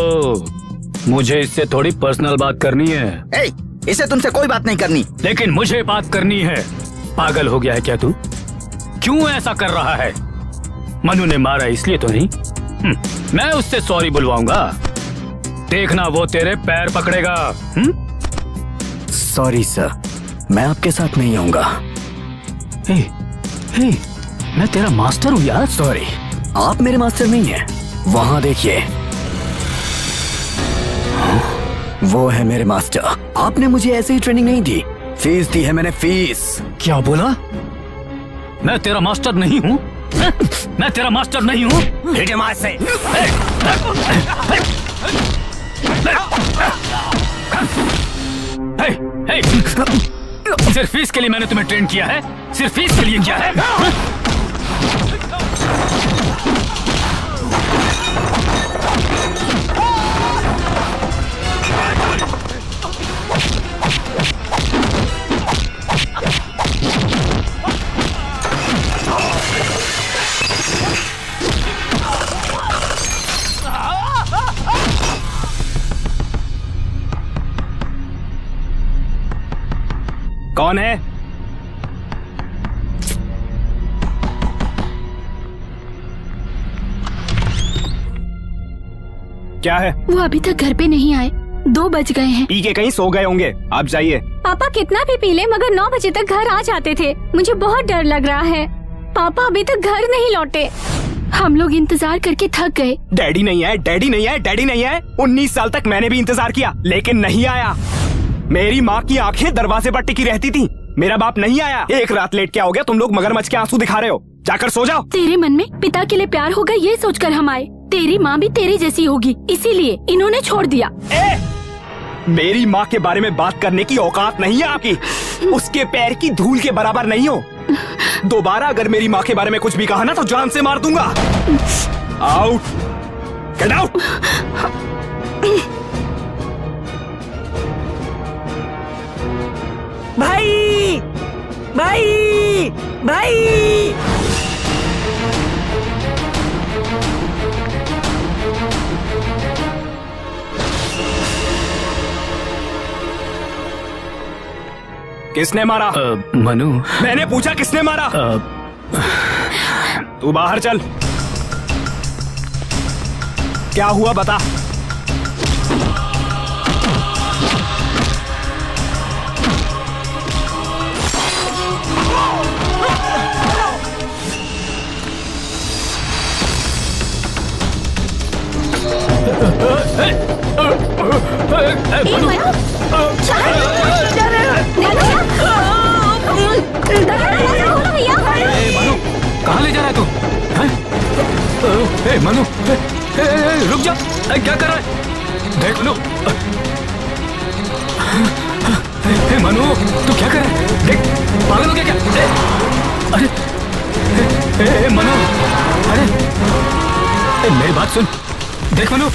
मुझे इससे थोड़ी पर्सनल बात करनी है। इसे तुमसे कोई बात नहीं करनी। लेकिन मुझे बात करनी है। पागल हो गया है क्या तू? क्यों ऐसा कर रहा है? मनु ने मारा इसलिए तो नहीं। मैं उससे सॉरी बुलवाऊंगा। देखना वो तेरे पैर पकड़ेगा। सॉरी सर, मैं आपके साथ नहीं आऊंगा। मैं तेरा मास्टर हूँ यार। सॉरी, आप मेरे मास्टर नहीं हैं। वहाँ देखिए, वो है मेरे मास्टर। आपने मुझे ऐसे ही ट्रेनिंग नहीं दी, फीस दी है मैंने, फीस। क्या बोला? मैं तेरा मास्टर नहीं हूँ? मैं तेरा मास्टर नहीं हूँ? से सिर्फ फीस के लिए मैंने तुम्हें ट्रेन किया है? सिर्फ फीस के लिए किया है? कौन है? क्या है? वो अभी तक घर पे नहीं आए। 2 बज गए हैं। पी के कहीं सो गए होंगे। आप जाइए। पापा कितना भी पी ले मगर 9 बजे तक घर आ जाते थे। मुझे बहुत डर लग रहा है। पापा अभी तक घर नहीं लौटे। हम लोग इंतजार करके थक गए। डैडी नहीं आए, डैडी नहीं आए, डैडी नहीं आए। 19 साल तक मैंने भी इंतजार किया, लेकिन नहीं आया। मेरी माँ की आंखें दरवाजे पर टिकी रहती थी। मेरा बाप नहीं आया। एक रात लेट क्या हो गया? तुम लोग मगरमच्छ के आंसू दिखा रहे हो। जाकर सो जाओ। तेरे मन में पिता के लिए प्यार होगा ये सोचकर हम आए। तेरी माँ भी तेरी जैसी होगी, इसीलिए इन्होंने छोड़ दिया। मेरी माँ के बारे में बात करने की औकात नहीं है आपकी। उसके पैर की धूल के बराबर नहीं हो। दोबारा अगर मेरी माँ के बारे में कुछ भी कहा ना तो जान से मार दूंगा। Out, get out. भाई भाई भाई, किसने मारा? मनु। मैंने पूछा किसने मारा? तू बाहर चल। क्या हुआ बता। मनु, कहाँ ले जा रहा है तू? मनु, रुक जा। क्या कर रहा है? देख लो। मनु, तू क्या कर रहा है? देख, पागल हो गया क्या? अरे मनु, अरे मेरी बात सुन। देख मनु,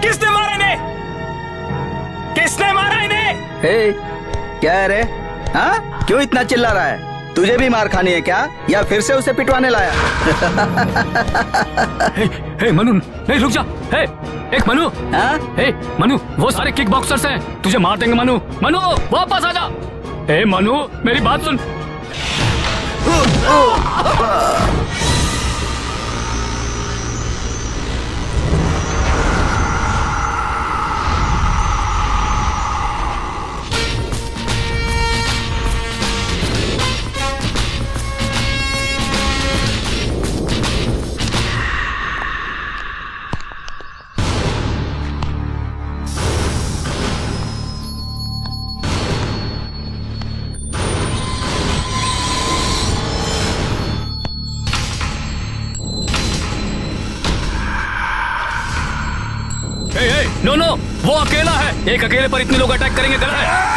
किसने मारा इन्हें? किसने मारा इन्हें? क्या है रे? हाँ, क्यों इतना चिल्ला रहा है? तुझे भी मार खानी है क्या, या फिर से उसे पिटवाने लाया? मनु, नहीं रुक जा। एक मनु, मनु, वो सारे किक बॉक्सर्स हैं, तुझे मार देंगे मनु। मनु, वापस आ जा। मनु, मेरी बात सुन। नो नो, वो अकेला है। एक अकेले पर इतने लोग अटैक करेंगे गलत है।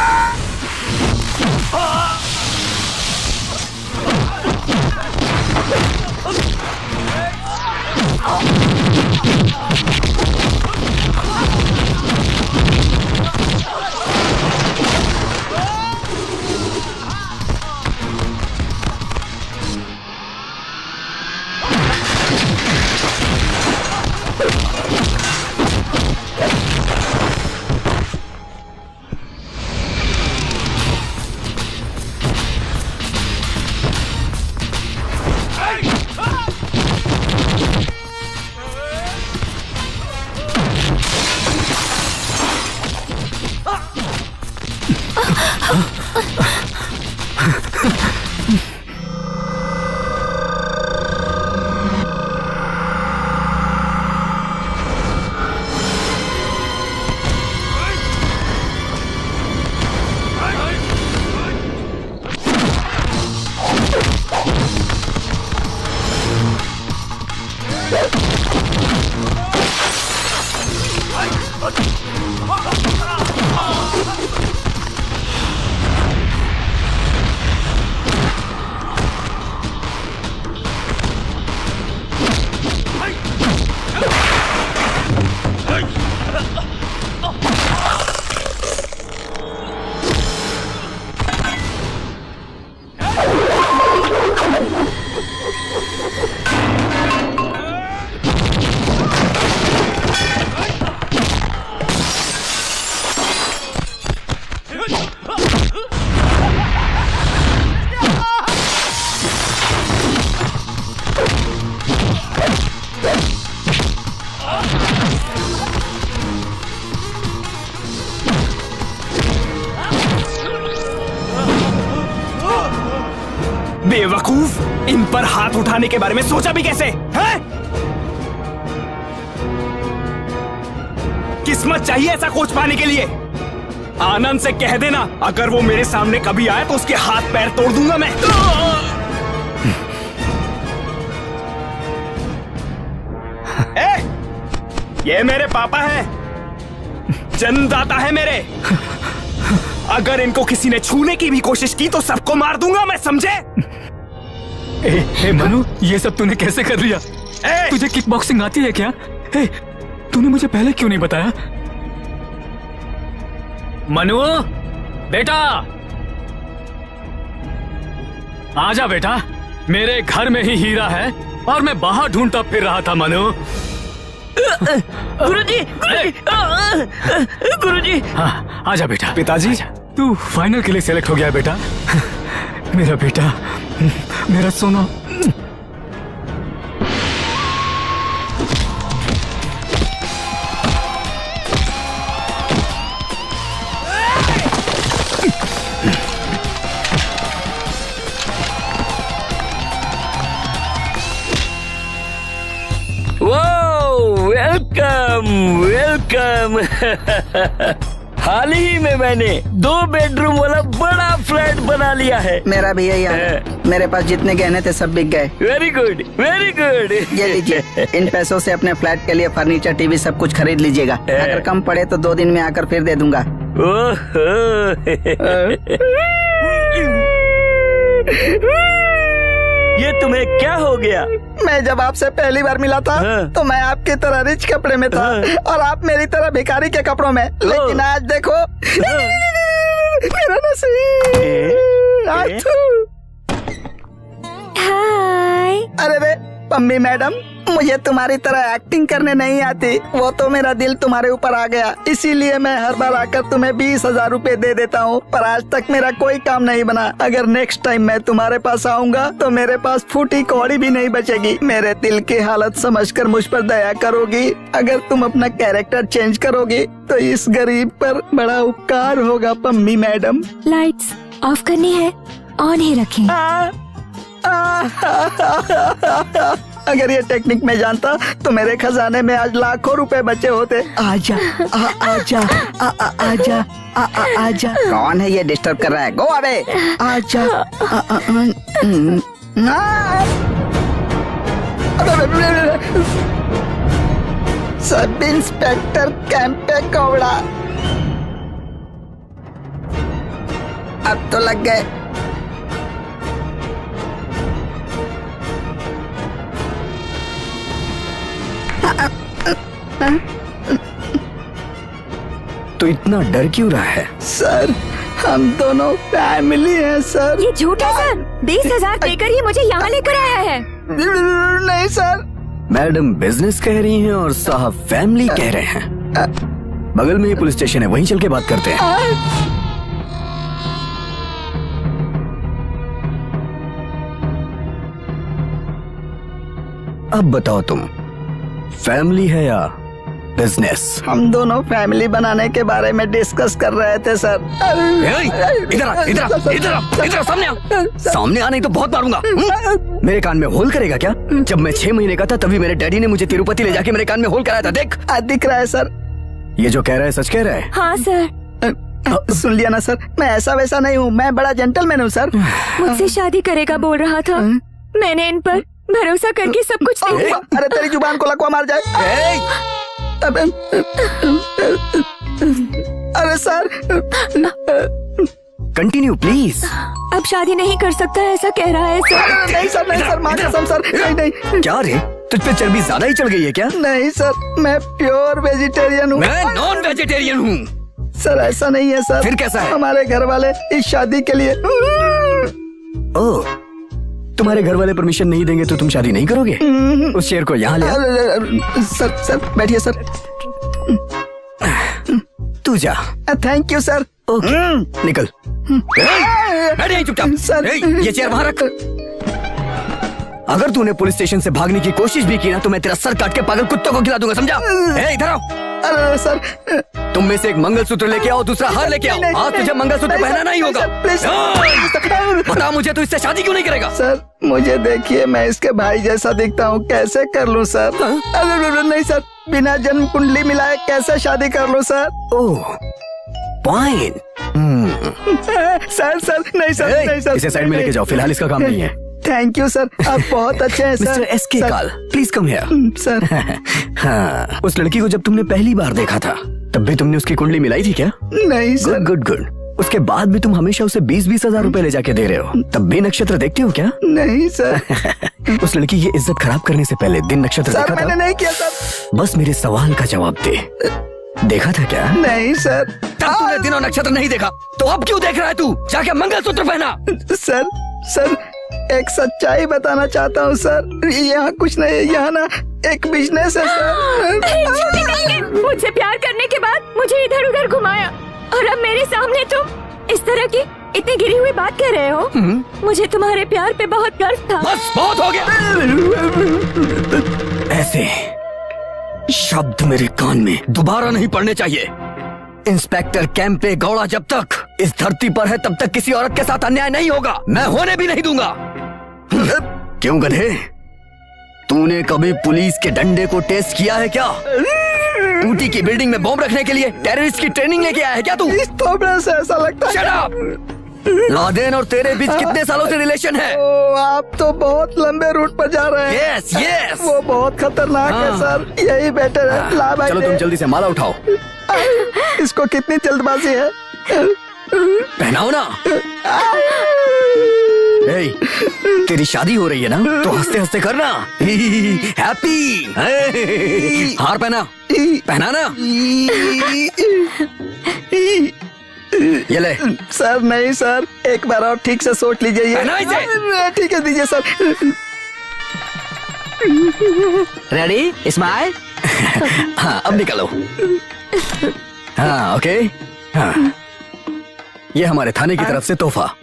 बेवकूफ, इन पर हाथ उठाने के बारे में सोचा भी कैसे है? किस्मत चाहिए ऐसा कोच पाने के लिए। आनंद से कह देना अगर वो मेरे सामने कभी आए तो उसके हाथ पैर तोड़ दूंगा मैं। ये मेरे पापा हैं, जन्मदाता है मेरे। अगर इनको किसी ने छूने की भी कोशिश की तो सबको मार दूंगा मैं, समझे? ए मनु, ये सब तूने कैसे कर लिया? तुझे किक बॉक्सिंग आती है क्या? तूने मुझे पहले क्यों नहीं बताया? मनु बेटा, आजा बेटा, मेरे घर में ही हीरा है और मैं बाहर ढूंढता फिर रहा था। मनु गुरुजी, गुरुजी। हाँ, आजा बेटा। पिताजी, तू फाइनल के लिए सेलेक्ट हो गया बेटा। मेरा बेटा, मेरा सोना। Welcome welcome. हाल ही में मैंने 2 बेडरूम वाला बड़ा फ्लैट बना लिया है। मेरा भी यही हाल है। मेरे पास जितने गहने थे सब बिक गए। Very good very good. ये लीजिए, इन पैसों से अपने फ्लैट के लिए फर्नीचर, टीवी सब कुछ खरीद लीजिएगा। अगर कम पड़े तो 2 दिन में आकर फिर दे दूंगा। ये तुम्हें क्या हो गया? मैं जब आपसे पहली बार मिला था तो मैं आपकी तरह रिच कपड़े में था और आप मेरी तरह भिखारी के कपड़ों में। लेकिन आज देखो मेरा नसीब। हाय। अरे रे पम्मी मैडम, मुझे तुम्हारी तरह एक्टिंग करने नहीं आती। वो तो मेरा दिल तुम्हारे ऊपर आ गया, इसीलिए मैं हर बार आकर तुम्हें 20,000 रुपए दे देता हूँ। पर आज तक मेरा कोई काम नहीं बना। अगर नेक्स्ट टाइम मैं तुम्हारे पास आऊँगा तो मेरे पास फूटी कौड़ी भी नहीं बचेगी। मेरे दिल की हालत समझकर मुझ पर दया करोगी। अगर तुम अपना कैरेक्टर चेंज करोगी तो इस गरीब पर बड़ा उपकार होगा पम्मी मैडम। लाइट्स ऑफ करनी है, ऑन ही रखें। अगर ये टेक्निक मैं जानता तो मेरे खजाने में आज लाखों रुपए बचे होते। आजा आजा आजा आजा। कौन है ये डिस्टर्ब कर रहा है? गो अबे। आजा। सब इंस्पेक्टर कैंपे कौड़ा। अब तो लग गए। तो इतना डर क्यों रहा है? सर, हम दोनों फैमिली हैं सर। ये झूठ है सर। 20,000 देकर ये मुझे यहाँ लेकर आया है। नहीं सर। मैडम बिजनेस कह रही हैं और साहब फैमिली कह रहे हैं। बगल में ही पुलिस स्टेशन है, वहीं चल के बात करते हैं। अब बताओ तुम, फैमिली है या बिजनेस? हम दोनों फैमिली बनाने के बारे में डिस्कस कर रहे थे सर। इधर सामने आ। सामने आ नहीं तो बहुत मारूंगा। मेरे कान में होल करेगा क्या? जब मैं 6 महीने का था तभी मेरे डैडी ने मुझे तिरुपति ले जाके मेरे कान में होल कराया था। देख दिख रहा है सर। ये जो कह रहा है सच कह रहा है? हाँ सर। सुन लिया ना सर, मैं ऐसा वैसा नहीं हूँ, मैं बड़ा जेंटलमैन हूँ सर। मुझसे शादी करेगा बोल रहा था। मैंने इन पर भरोसा करके सब कुछ दे दिया। अरे तेरी जुबान को लकवा मार जाए। अरे सर। Continue please. अब शादी नहीं कर सकता ऐसा कह रहा है सर। नहीं सर, नहीं सर, माँ कसम सर। नहीं नहीं। क्या रे, तुझ पे चर्बी ज्यादा ही चढ़ गई है क्या? नहीं सर, मैं प्योर वेजिटेरियन हूँ। मैं नॉन वेजिटेरियन हूँ। सर ऐसा नहीं है सर। फिर कैसा है? हमारे घर वाले इस शादी के लिए। ओह, तुम्हारे घर वाले परमिशन नहीं देंगे तो तुम शादी नहीं करोगे? उस शेर को यहाँ ले आ। सर बैठिए सर। तू जा। Thank you sir. ओके, निकल। बैठ यहीं चुपचाप। सर ये चेयर वहाँ रख। अगर तूने पुलिस स्टेशन से भागने की कोशिश भी की ना तो मैं तेरा सर काट के पागल कुत्तों को खिला दूंगा, समझा? इधर आओ। अरे सर, तुम में से एक मंगलसूत्र लेके आओ, दूसरा हार लेके आओ। आज तुझे मंगलसूत्र पहनाना ही होगा। बता मुझे, तू इससे शादी क्यों नहीं करेगा? सर मुझे देखिए, मैं इसके भाई जैसा दिखता हूँ, कैसे कर लूँ सर? अरे नहीं सर, बिना जन्म कुंडली मिलाए कैसे शादी कर लूँ सर? ओह फाइन। सर नहीं सर, नहीं सर। इसे साइड में लेके जाओ, फिलहाल इसका काम नहीं है। थैंक यू सर, आप बहुत अच्छे हैं सर। मिस्टर एसके काल, प्लीज कम हियर। सर हाँ, उस लड़की को जब तुमने पहली बार देखा था तब भी तुमने उसकी कुंडली मिलाई थी क्या? नहीं सर। Good good good. उसके बाद भी तुम हमेशा उसे 20-20 हजार रुपए ले जाके दे रहे हो, तब भी नक्षत्र देखते हो क्या? नहीं सर। उस लड़की की इज्जत खराब करने से पहले दिन नक्षत्र सर देखा मैंने था? नहीं किया सर। बस मेरे सवाल का जवाब दे, देखा था क्या? नहीं सर। तब तूने दिन और नक्षत्र नहीं देखा तो अब क्यों देख रहा है तू? जाके मंगलसूत्र पहना। सर एक सच्चाई बताना चाहता हूँ सर, यहाँ कुछ नहीं है, यहाँ ना एक बिजनेस है सर। मुझसे प्यार करने के बाद मुझे इधर उधर घुमाया और अब मेरे सामने तुम इस तरह की इतनी गिरी हुई बात कर रहे हो। मुझे तुम्हारे प्यार पे बहुत गर्व था। बस बहुत हो गया। ऐसे शब्द मेरे कान में दोबारा नहीं पड़ने चाहिए। इंस्पेक्टर कैंपे गौड़ा जब तक इस धरती पर है तब तक किसी औरत के साथ अन्याय नहीं होगा, मैं होने भी नहीं दूंगा। क्यों गधे, तूने कभी पुलिस के डंडे को टेस्ट किया है क्या? ऊटी की बिल्डिंग में बॉम्ब रखने के लिए टेररिस्ट की ट्रेनिंग लेके आया है क्या तू? इस थोबड़े से ऐसा लगता है। Shut up! लादेन और तेरे बीच कितने सालों से रिलेशन है? आप तो बहुत लंबे रूट पर जा रहे हैं। Yes, yes. वो बहुत खतरनाक है सर, यही बेटर है। ला भाई चलो तुम जल्दी से माला उठाओ। इसको कितनी जल्दबाजी है? पहनाओ ना। Hey, तेरी शादी हो रही है ना, तो हंसते हंसते करना। हैप्पी। हार पहना ना। ये ले। सर नहीं सर, एक बार और ठीक से सोच लीजिए। पहना इसे। ठीक है दीजिए सर। Ready smile. हाँ अब निकलो। हाँ ओके। हाँ ये हमारे थाने की तरफ से तोहफा,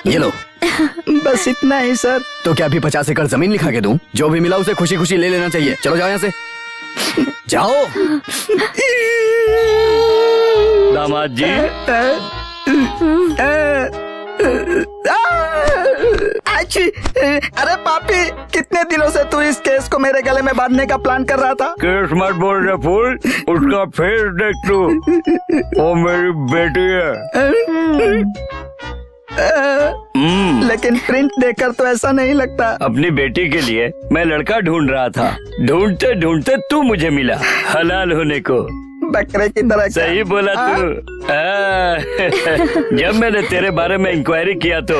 ये लो। बस इतना ही सर। तो क्या अभी 50 एकड़ जमीन लिखा के दूं? जो भी मिला उसे खुशी खुशी ले लेना चाहिए। चलो जाओ यहाँ से, जाओ। दामाद जी, अरे पापी, कितने दिनों से तू इस केस को मेरे गले में बांधने का प्लान कर रहा था? केस मत बोल रहे फूल, उसका फेस देख तू, वो मेरी बेटी है। लेकिन प्रिंट देखकर तो ऐसा नहीं लगता। अपनी बेटी के लिए मैं लड़का ढूंढ रहा था, ढूंढते ढूंढते तू मुझे मिला, हलाल होने को। बकरे की तरह। सही बोला तू। जब मैंने तेरे बारे में इंक्वायरी किया तो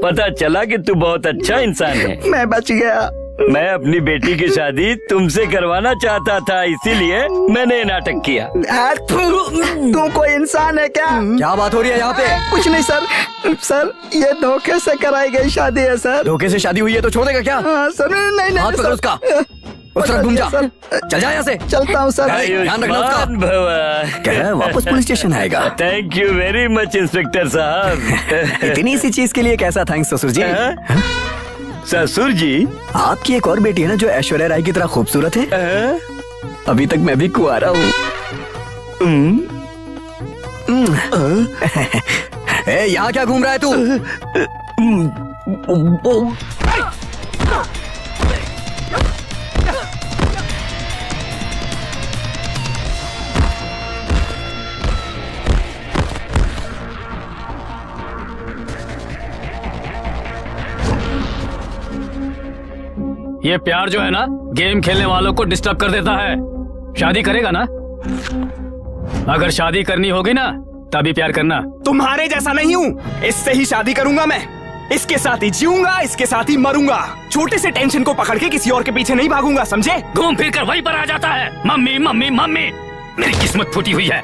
पता चला कि तू बहुत अच्छा इंसान है। मैं बच गया। मैं अपनी बेटी की शादी तुमसे करवाना चाहता था, इसीलिए मैंने ये नाटक किया। तू कोई इंसान है क्या? क्या बात हो रही है यहाँ पे? कुछ नहीं सर। सर ये धोखे से कराई गई शादी है सर। धोखे से शादी हुई है तो छोड़ देगा क्या? हाँ सर। नहीं हाथ पकड़ उसका, उस तरफ घूम जा। चल जा यहाँ से। चलता हूँ सर। ध्यान रखना उसका। क्या वापस पुलिस स्टेशन आएगा? Thank you very much inspector साहब। इतनी सी चीज के लिए कैसा थैंक्स ससुर जी? ससुर जी, आपकी एक और बेटी है ना जो ऐश्वर्या राय की तरह खूबसूरत है? अभी तक मैं भी कुंवारा हूँ। यहाँ क्या घूम रहा है तू? ये प्यार जो है ना, गेम खेलने वालों को डिस्टर्ब कर देता है। शादी करेगा ना? अगर शादी करनी होगी ना तभी प्यार करना। तुम्हारे जैसा नहीं हूँ, इससे ही शादी करूंगा मैं। इसके साथ ही जीऊंगा, इसके साथ ही मरूंगा। छोटे से टेंशन को पकड़ के किसी और के पीछे नहीं भागूंगा, समझे? घूम फिर कर वहीं पर आ जाता है, मम्मी मम्मी मम्मी। मेरी किस्मत फूटी हुई है।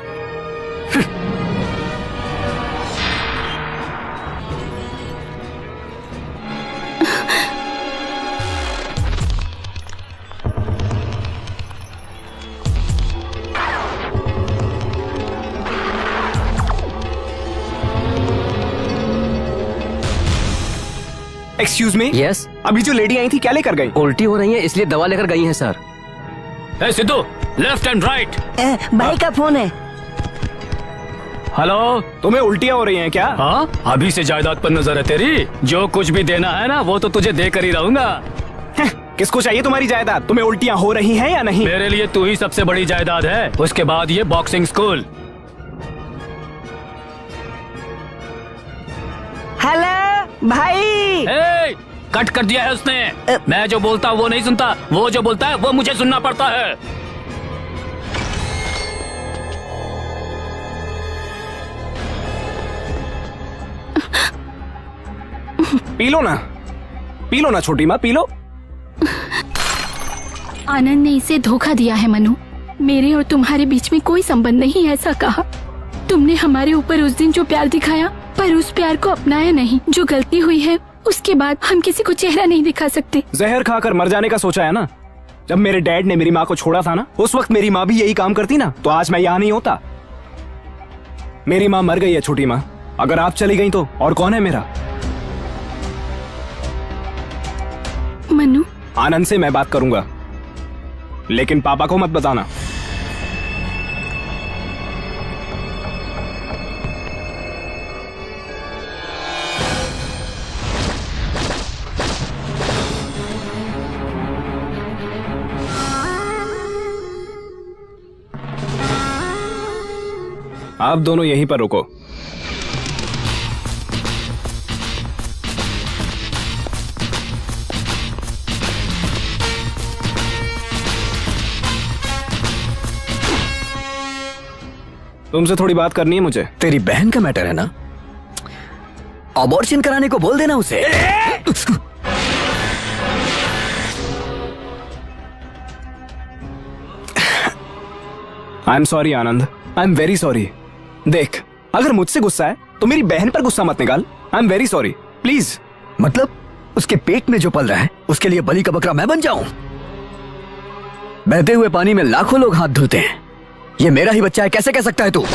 Excuse me. यस। अभी जो लेडी आई थी क्या लेकर गई? उल्टी हो रही है इसलिए दवा लेकर गई हैं sir. A Sidhu, left and right. भाई का फोन है। हेलो, तुम्हें उल्टियाँ हो रही हैं क्या? हाँ, अभी से जायदाद पर नजर है तेरी। जो कुछ भी देना है ना वो तो तुझे देकर ही रहूंगा। किसको चाहिए तुम्हारी जायदाद? तुम्हें उल्टियाँ हो रही हैं या नहीं? मेरे लिए तू ही सबसे बड़ी जायदाद है, उसके बाद ये बॉक्सिंग स्कूल। हेलो भाई। ए, कट कर दिया है उसने। मैं जो बोलता हूँ वो नहीं सुनता, वो जो बोलता है वो मुझे सुनना पड़ता है। पी लो ना छोटी माँ, पी लो। आनंद ने इसे धोखा दिया है मनु। मेरे और तुम्हारे बीच में कोई संबंध नहीं, ऐसा कहा। तुमने हमारे ऊपर उस दिन जो प्यार दिखाया, पर उस प्यार को अपनाया नहीं। जो गलती हुई है उसके बाद हम किसी को चेहरा नहीं दिखा सकते। जहर खाकर मर जाने का सोचा है ना? जब मेरे डैड ने मेरी माँ को छोड़ा था ना, उस वक्त मेरी माँ भी यही काम करती ना, तो आज मैं यहाँ नहीं होता। मेरी माँ मर गई है छोटी माँ, अगर आप चली गई तो और कौन है मेरा? मनु, आनंद से मैं बात करूंगा, लेकिन पापा को मत बताना। आप दोनों यहीं पर रुको। तुमसे थोड़ी बात करनी है मुझे। तेरी बहन का मैटर है ना, अबॉर्शन कराने को बोल देना उसे। आई am sorry Anand, I am very sorry. देख, अगर मुझसे गुस्सा है तो मेरी बहन पर गुस्सा मत निकाल। आई एम वेरी सॉरी, प्लीज। मतलब उसके पेट में जो पल रहा है उसके लिए बलि का बकरा मैं बन जाऊं? बहते हुए पानी में लाखों लोग हाथ धुलते हैं, ये मेरा ही बच्चा है, कैसे कह सकता है तू?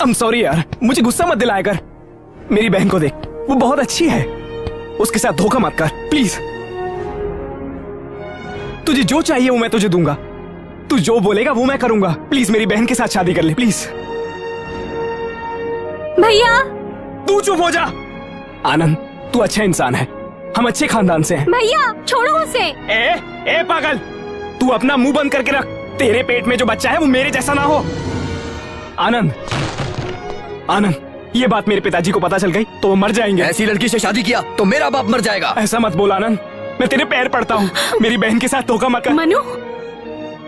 I'm sorry यार, मुझे गुस्सा मत दिलाया कर। मेरी बहन को देख, वो बहुत अच्छी है, उसके साथ धोखा मत कर प्लीज। तुझे जो चाहिए वो मैं तुझे दूंगा, तू जो बोलेगा वो मैं करूंगा। प्लीज मेरी बहन के साथ शादी कर ले प्लीज। भैया, तू चुप हो जा। आनंद, तू अच्छा इंसान है, हम अच्छे खानदान से हैं। भैया छोड़ो उसे। ए पागल, तू अपना मुंह बंद करके रख। तेरे पेट में जो बच्चा है वो मेरे जैसा ना हो। आनंद, ये बात मेरे पिताजी को पता चल गई तो वो मर जाएंगे। ऐसी लड़की से शादी किया तो मेरा बाप मर जाएगा। ऐसा मत बोल आनंद, मैं तेरे पैर पड़ता हूँ, मेरी बहन के साथ धोखा मत कर। मनु,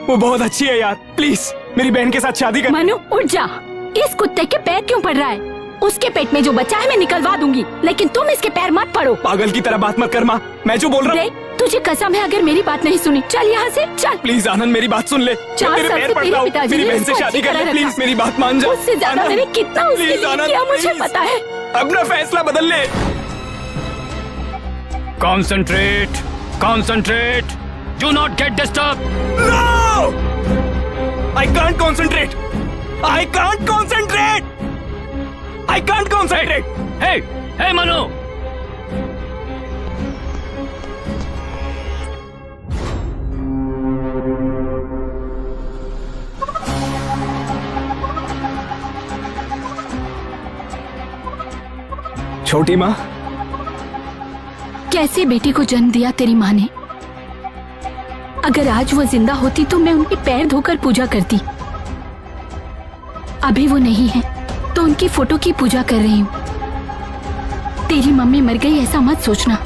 वो बहुत अच्छी है यार, प्लीज मेरी बहन के साथ शादी कर। मनु उठ जा। इस कुत्ते के पैर क्यों पड़ रहा है? उसके पेट में जो बच्चा है मैं निकलवा दूंगी, लेकिन तुम इसके पैर मत पड़ो। पागल की तरह बात मत कर माँ, मैं जो बोल रहा हूँ। तुझे कसम है अगर मेरी बात नहीं सुनी, चल यहाँ से चल। प्लीज आनंद, मेरी बात सुन ले। 4 साल से तेरे पिताजी मेरी ने बहन से शादी कर ले प्लीज, मेरी बात मान जा। उससे ज्यादा मैंने कितना उसके लिए किया मुझे पता है। अपना फैसला बदल ले। Concentrate, concentrate, do not get disturb. No, I can't concentrate, I can't concentrate, I can't concentrate. Hey Manu, छोटी माँ, कैसे बेटी को जन्म दिया तेरी माँ ने। अगर आज वो जिंदा होती तो मैं उनके पैर धोकर पूजा करती। अभी वो नहीं है तो उनकी फोटो की पूजा कर रही हूँ। तेरी मम्मी मर गई ऐसा मत सोचना,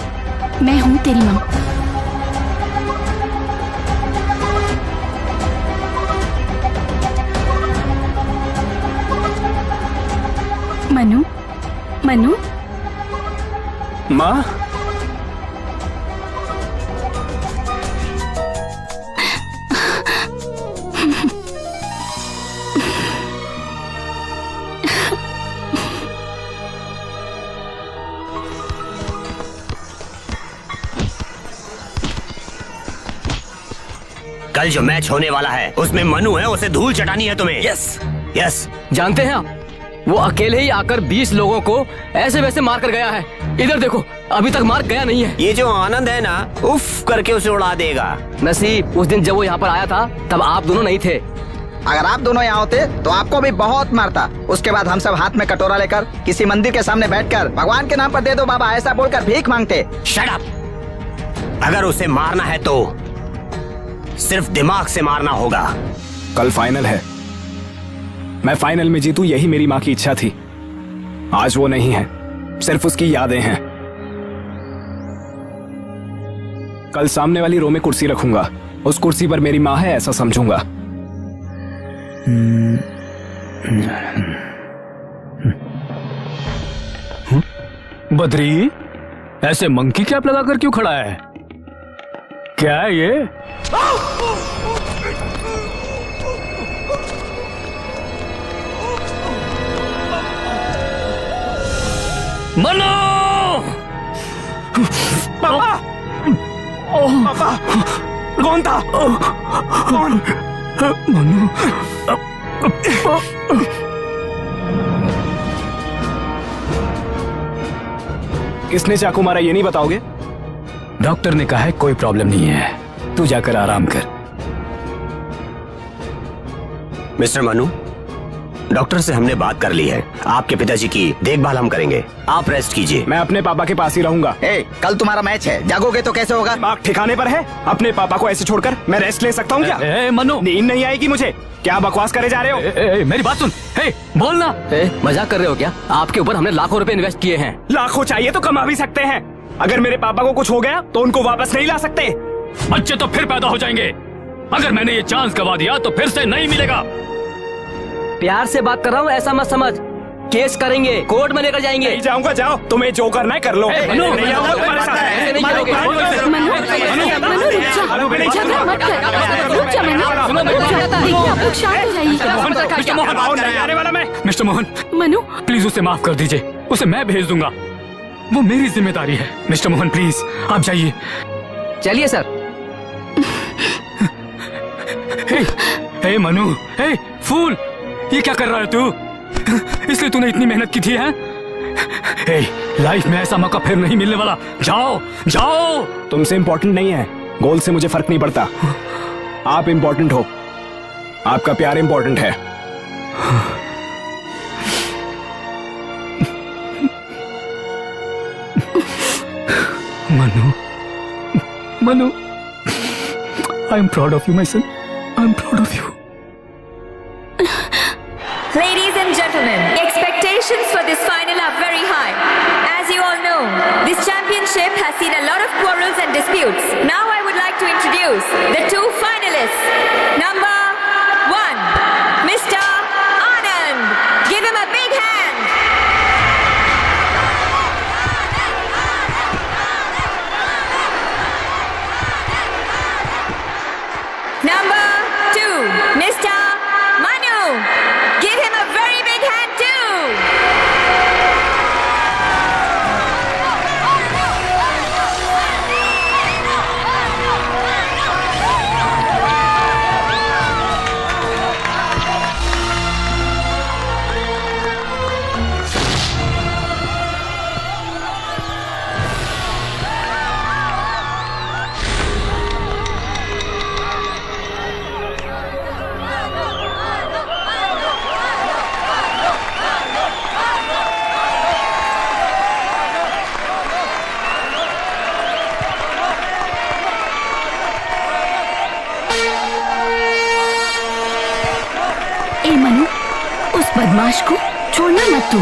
मैं हूँ तेरी माँ। मनु, मनु, माँ, कल जो मैच होने वाला है उसमें मनु है, उसे धूल चटानी है तुम्हें। Yes yes. जानते हैं आप, वो अकेले ही आकर 20 लोगों को ऐसे वैसे मार कर गया है। इधर देखो, अभी तक मार गया नहीं है। ये जो आनंद है ना, उफ करके उसे उड़ा देगा। नसीब, उस दिन जब वो यहाँ पर आया था तब आप दोनों नहीं थे। अगर आप दोनों यहाँ होते तो आपको भी बहुत मारता। उसके बाद हम सब हाथ में कटोरा लेकर किसी मंदिर के सामने बैठकर भगवान के नाम पर दे दो बाबा ऐसा बोलकर भीख मांगते। Shut up! अगर उसे मारना है तो सिर्फ दिमाग से मारना होगा। कल फाइनल है, मैं फाइनल में जीतूं यही मेरी माँ की इच्छा थी। आज वो नहीं है, सिर्फ उसकी यादें हैं। कल सामने वाली रो में कुर्सी रखूंगा, उस कुर्सी पर मेरी माँ है ऐसा समझूंगा। बद्री, ऐसे मंकी कैप लगाकर क्यों खड़ा है? क्या है ये? मनो! पापा! पापा! कौन था? कौन? मनु! किसने चाकू मारा ये नहीं बताओगे? डॉक्टर ने कहा है कोई प्रॉब्लम नहीं है, तू जाकर आराम कर। मिस्टर मनु, डॉक्टर से हमने बात कर ली है। आपके पिताजी की देखभाल हम करेंगे, आप रेस्ट कीजिए। मैं अपने पापा के पास ही रहूंगा। कल तुम्हारा मैच है, जागोगे तो कैसे होगा? दिमाग ठिकाने पर है? अपने पापा को ऐसे छोड़कर मैं रेस्ट ले सकता हूँ क्या? मनु, नींद नहीं आएगी मुझे। क्या बकवास करे जा रहे हो? मेरी बात सुन। बोलना। मजाक कर रहे हो क्या? आपके ऊपर हमने लाखों रुपए इन्वेस्ट किए हैं। लाखों चाहिए तो कमा भी सकते हैं। अगर मेरे पापा को कुछ हो गया तो उनको वापस नहीं ला सकते। बच्चे तो फिर पैदा हो जाएंगे। अगर मैंने ये चांस गवा दिया तो फिर से नहीं मिलेगा। प्यार से बात कर रहा हूँ, ऐसा मत समझ। केस करेंगे, कोर्ट में लेकर जाएंगे। नहीं जाऊंगा, जाओ। तुम्हें जो करना है कर लो। नहीं आऊंगा तुम्हारे साथ। ऐसे नहीं करोगे। मनु, झगड़ा मत कर। रुक जा मनु, देखिए आप लोग शांत हो जाइए। मिस्टर मोहन, मनु, प्लीज उसे माफ कर दीजिए। उसे मैं भेज दूंगा, वो मेरी जिम्मेदारी है। मिस्टर मोहन प्लीज आप जाइए। चलिए सर। हे मनु, हे फूल, ये क्या कर रहा है तू? इसलिए तूने इतनी मेहनत की थी है? लाइफ में ऐसा मौका फिर नहीं मिलने वाला। जाओ जाओ। तुमसे इम्पोर्टेंट नहीं है, गोल से मुझे फर्क नहीं पड़ता। आप इम्पोर्टेंट हो, आपका प्यार इम्पोर्टेंट है। Manu, Manu, I am proud of you my son, I am proud of you. Ladies and gentlemen, expectations for this final are very high. As you all know, this championship has seen a lot of quarrels and disputes. Now I would like to introduce the two finalists. Number 1, Mr. Anand. Give him a big hand. Number 2, Mr. Manu. Give him a very big hand too. ए मनु, उस बदमाश को छोड़ना मत तू।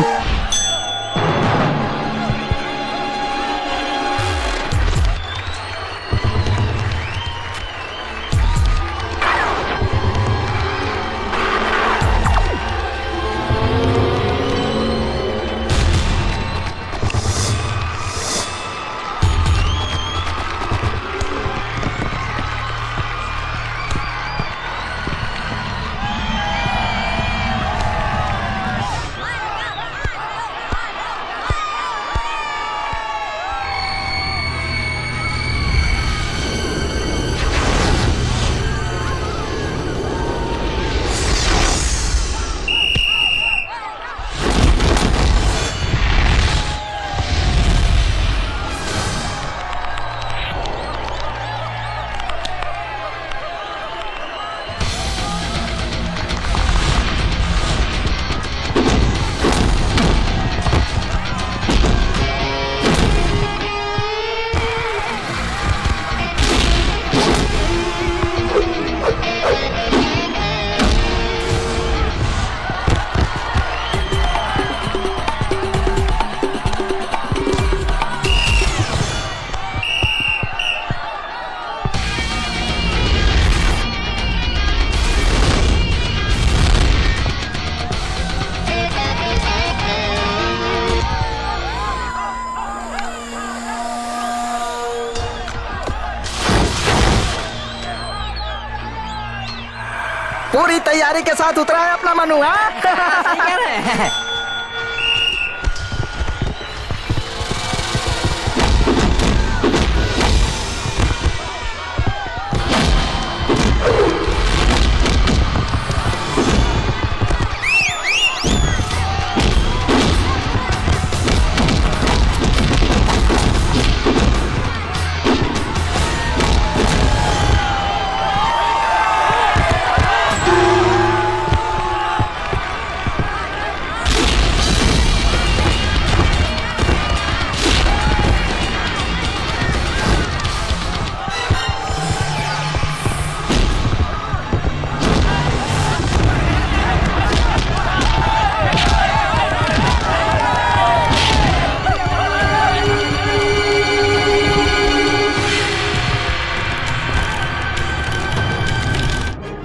पूरी तैयारी के साथ उतरा है अपना मनु।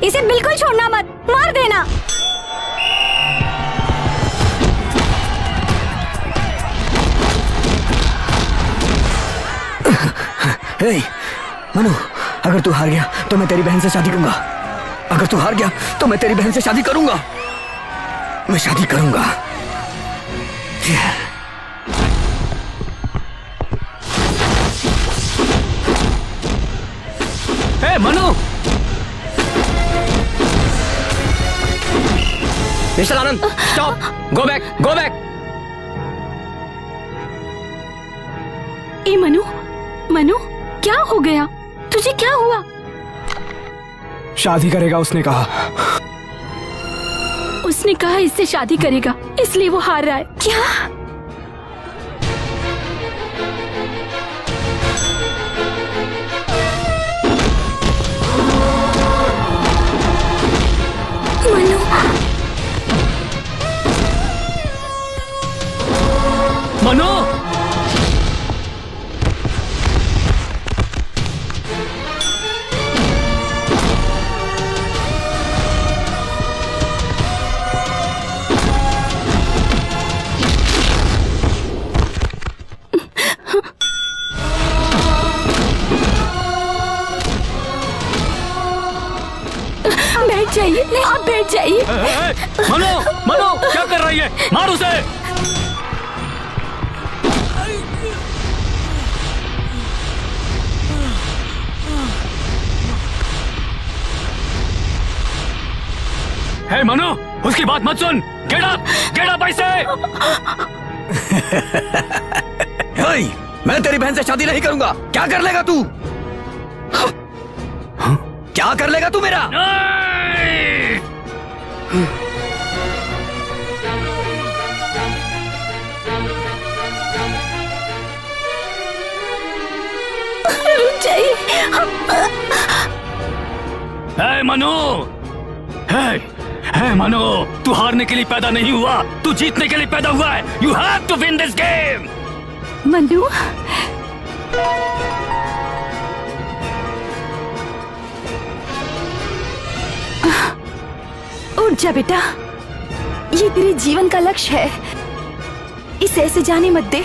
इसे बिल्कुल छोड़ना मत, मार देना। हे मनु, अगर तू हार गया तो मैं तेरी बहन से शादी करूंगा। अगर तू हार गया तो मैं तेरी बहन से शादी करूंगा। मैं शादी करूंगा। Hey Manu, mister Anand, stop, go back, go back. ए मनु, मनु क्या हो गया तुझे, क्या हुआ? शादी करेगा उसने कहा। उसने कहा इससे शादी करेगा, इसलिए वो हार रहा है। क्या? मनु, मनु, बैठ जाइए, आप बैठ जाइए। मनु, मनु क्या कर रही है? मार उसे। हे मनु, उसकी बात मत सुन। गेट अप ऐसे। मैं तेरी बहन से शादी नहीं करूंगा। क्या कर लेगा तू? क्या कर लेगा तू मेरा? रुक जाइए। हे मनु, हे मनु, तू हारने के लिए पैदा नहीं हुआ, तू जीतने के लिए पैदा हुआ है। You have to win this game. Manu, उठ जा बेटा, ये तेरे जीवन का लक्ष्य है, इसे ऐसे जाने मत दे।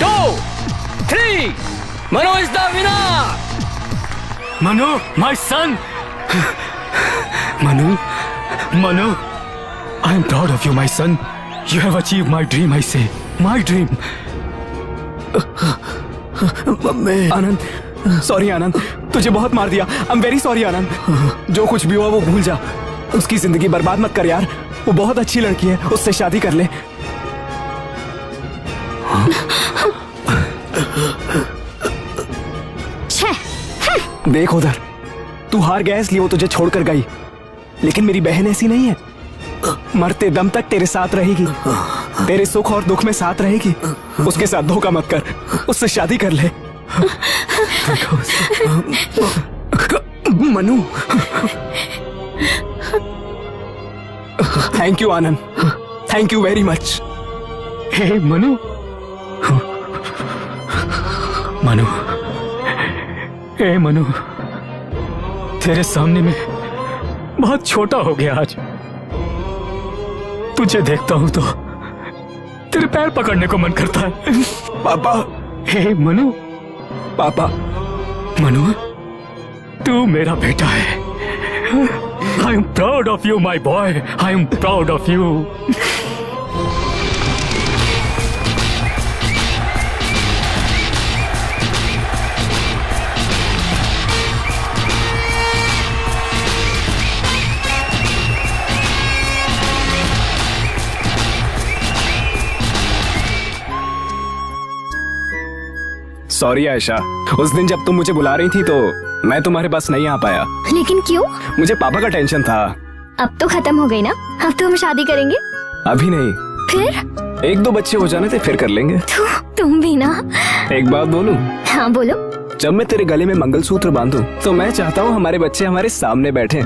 2, 3. Manu is the winner. Manu, my son. Manu, I am proud of you, my son. You have achieved my dream, I say. My dream. Anand, sorry Anand, तुझे बहुत मार दिया। I am very sorry Anand. जो कुछ भी हुआ वो भूल जा। उसकी जिंदगी बर्बाद मत कर यार। वो बहुत अच्छी लड़की है, उससे शादी कर ले। देख उधर, तू हार गया इसलिए वो तुझे छोड़कर गई, लेकिन मेरी बहन ऐसी नहीं है। मरते दम तक तेरे साथ रहेगी, तेरे सुख और दुख में साथ रहेगी। उसके साथ धोखा मत कर, उससे शादी कर ले। Manu, thank you Anand, thank you very much. Hey Manu, Manu, hey Manu, तेरे सामने में बहुत छोटा हो गया आज। तुझे देखता हूं तो तेरे पैर पकड़ने को मन करता है। पापा, हे मनु, पापा, मनु, तू मेरा बेटा है। I am proud of you my boy, I am proud of you. Sorry Ayesha, उस दिन जब तुम मुझे बुला रही थी तो मैं तुम्हारे पास नहीं आ पाया। लेकिन क्यों? मुझे पापा का टेंशन था। अब तो खत्म हो गई ना, अब तो हम शादी करेंगे। अभी नहीं, फिर 1-2 बच्चे हो जाने थे फिर कर लेंगे। तुम भी ना। एक बात बोलूं? हाँ बोलो। जब मैं तेरे गले में मंगलसूत्र बांधूं तो मैं चाहता हूँ हमारे बच्चे हमारे सामने बैठे।